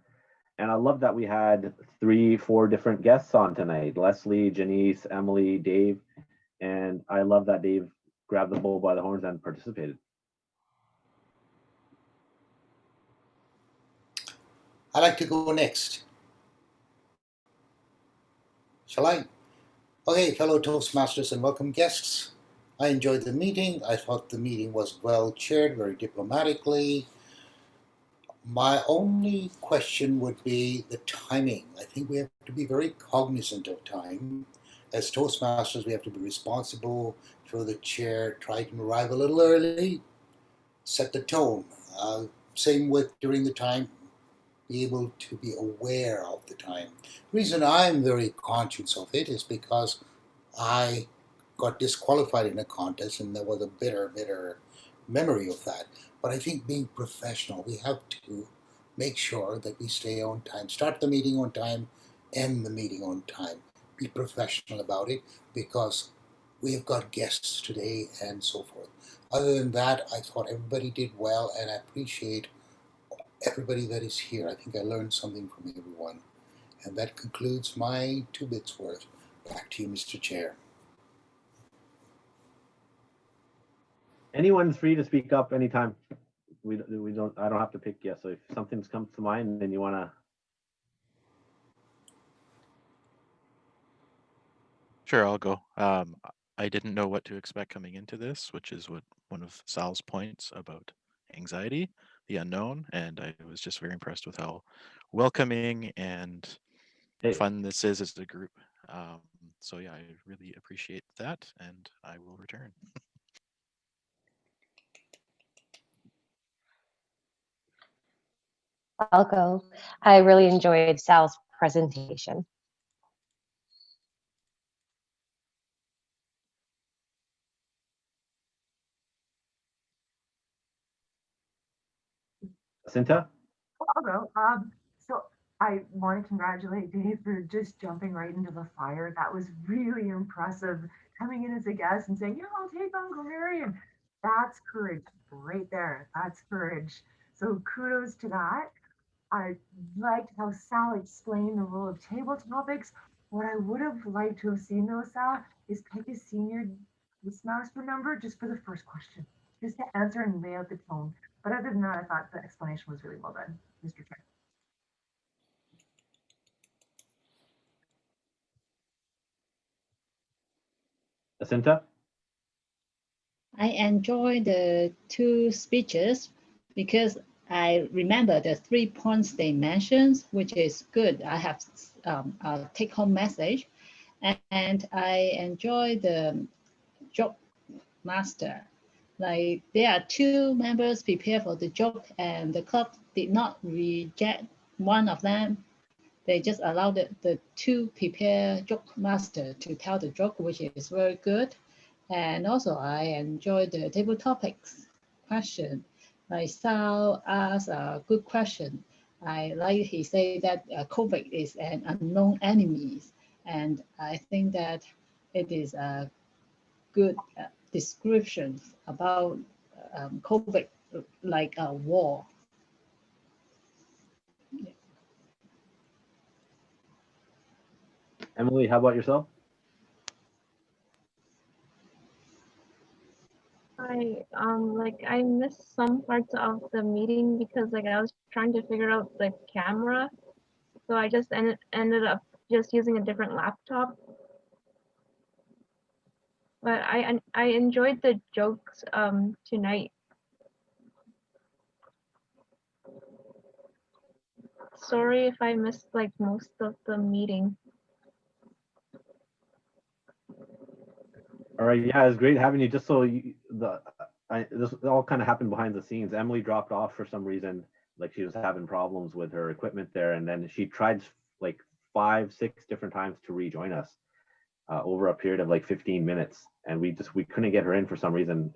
And I love that we had 3-4 different guests on tonight: Leslie, Janice, Emily, Dave. And I love that Dave grabbed the bull by the horns and participated. I'd like to go next. Shall I? Okay, fellow Toastmasters and welcome guests. I enjoyed the meeting. I thought the meeting was well chaired, very diplomatically. My only question would be the timing. I think we have to be very cognizant of time. As Toastmasters, we have to be responsible for the chair, try to arrive a little early, set the tone. Same with during the time, be able to be aware of the time. The reason I'm very conscious of it is because I got disqualified in a contest and there was a bitter memory of that. But I think being professional, we have to make sure that we stay on time, start the meeting on time, end the meeting on time. Be professional about it because we have got guests today and so forth. Other than that, I thought everybody did well and I appreciate everybody that is here. I think I learned something from everyone. And that concludes my 2 bits worth. Back to you, Mr. Chair. Anyone's free to speak up anytime. I don't have to pick yet. So if something's comes to mind and you want to. Sure, I'll go. I didn't know what to expect coming into this, which is what one of Sal's points about anxiety. the unknown, and I was just very impressed with how welcoming and fun this is as a group. So yeah, I really appreciate that, and I will return. I'll go. I really enjoyed Sal's presentation. Cinta? I'll go. So I want to congratulate Dave for just jumping right into the fire. That was really impressive. Coming in as a guest and saying, "Yeah, I'll take on grammarian." That's courage right there. That's courage. So kudos to that. I liked how Sal explained the role of table topics. What I would have liked to have seen though, Sal, is pick a senior Toastmaster member just for the first question, just to answer and lay out the tone. But other than that, I thought the explanation was really well done, Mr. Chair. Cinta? I enjoy the two speeches because I remember the 3 points they mentioned, which is good. I have a take-home message, and I enjoy the joke master. Like there are 2 members prepared for the joke, and the club did not reject one of them. They just allowed the 2 prepared joke master to tell the joke, which is very good. And also I enjoyed the table topics question. Like Sal asked a good question. I like he said that COVID is an unknown enemy. And I think that it is a good description about COVID, like a war. Emily, how about yourself? I missed some parts of the meeting because like I was trying to figure out the camera, so I just ended up just using a different laptop. But I enjoyed the jokes tonight. Sorry if I missed like most of the meeting. All right, yeah, it's great having you. Just so this all kind of happened behind the scenes. Emily dropped off for some reason, like she was having problems with her equipment there, and then she tried like 5, 6 different times to rejoin us over a period of like 15 minutes, and we couldn't get her in for some reason.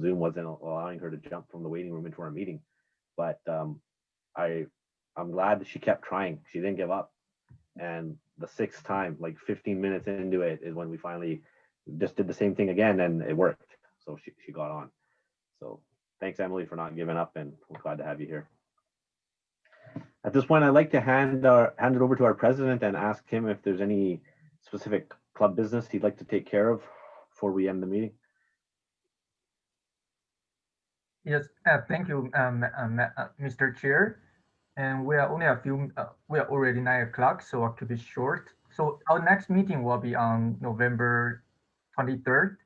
Zoom wasn't allowing her to jump from the waiting room into our meeting, but I'm glad that she kept trying. She didn't give up, and the 6th time, like 15 minutes into it, is when we finally just did the same thing again, and it worked. So she got on. So thanks, Emily, for not giving up, and we're glad to have you here. At this point, I'd like to hand it over to our president and ask him if there's any specific club business he'd like to take care of before we end the meeting. Yes, thank you, Mr. Chair. And we are only we are already 9 o'clock, so I'll keep it short. So our next meeting will be on November 23rd.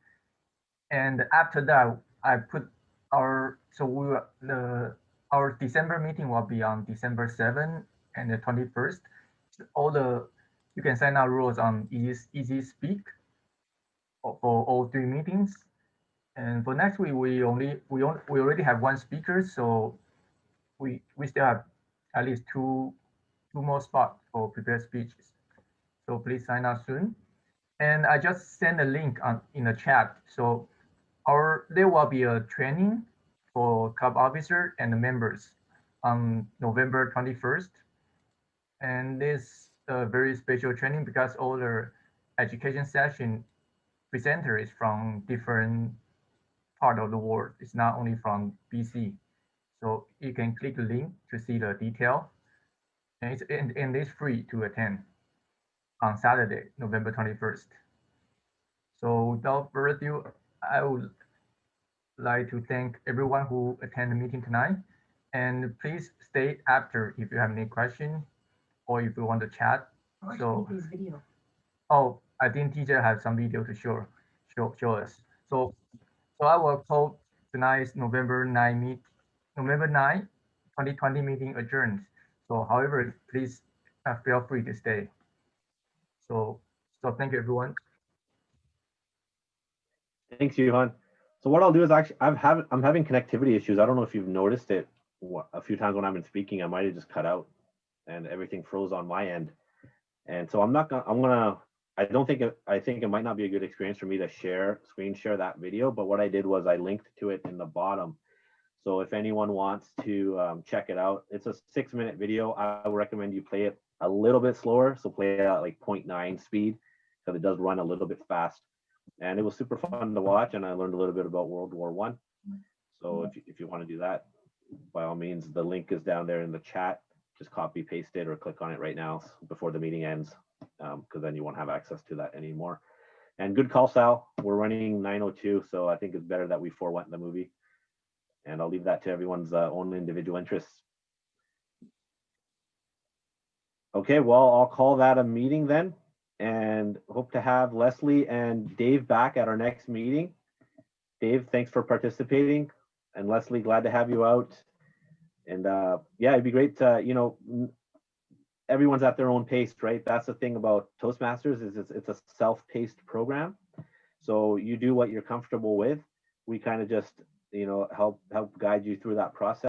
And after that, I put our December meeting will be on December 7th and the 21st. So you can sign out rules on Easy Speak for all 3 meetings. And for next week, we already have 1 speaker, so we still have at least two more spots for prepared speeches. So please sign up soon. And I just sent a link in the chat. So there will be a training for club officer and the members on November 21st. And this a very special training because all the education session presenter is from different part of the world. It's not only from BC. So you can click the link to see the detail. And it's free to attend on Saturday, November 21st. So without further ado, I would like to thank everyone who attended the meeting tonight. And please stay after if you have any question or if you want to chat. So, video. Oh, I think teacher has some video to show us. So I will call tonight's November 9 2020 meeting adjourned. So however, please feel free to stay. So thank you, everyone. Thanks, Johan. So what I'll do is actually I'm having connectivity issues. I don't know if you've noticed it a few times when I've been speaking. I might have just cut out and everything froze on my end. And so I think it might not be a good experience for me to screen share that video, but what I did was I linked to it in the bottom. So if anyone wants to check it out, it's a 6-minute video. I would recommend you play it a little bit slower. So play it at like 0.9 speed because it does run a little bit fast. And it was super fun to watch, and I learned a little bit about World War I. So if you want to do that, by all means, the link is down there in the chat. Just copy, paste it, or click on it right now before the meeting ends, because then you won't have access to that anymore. And good call, Sal. We're running 9:02, so I think it's better that we forewent the movie. And I'll leave that to everyone's own individual interests. Okay, well, I'll call that a meeting then, and hope to have Leslie and Dave back at our next meeting. Dave, thanks for participating. And Leslie, glad to have you out. And yeah, it'd be great to, everyone's at their own pace, right? That's the thing about Toastmasters is it's a self-paced program. So you do what you're comfortable with. We kind of just, help guide you through that process.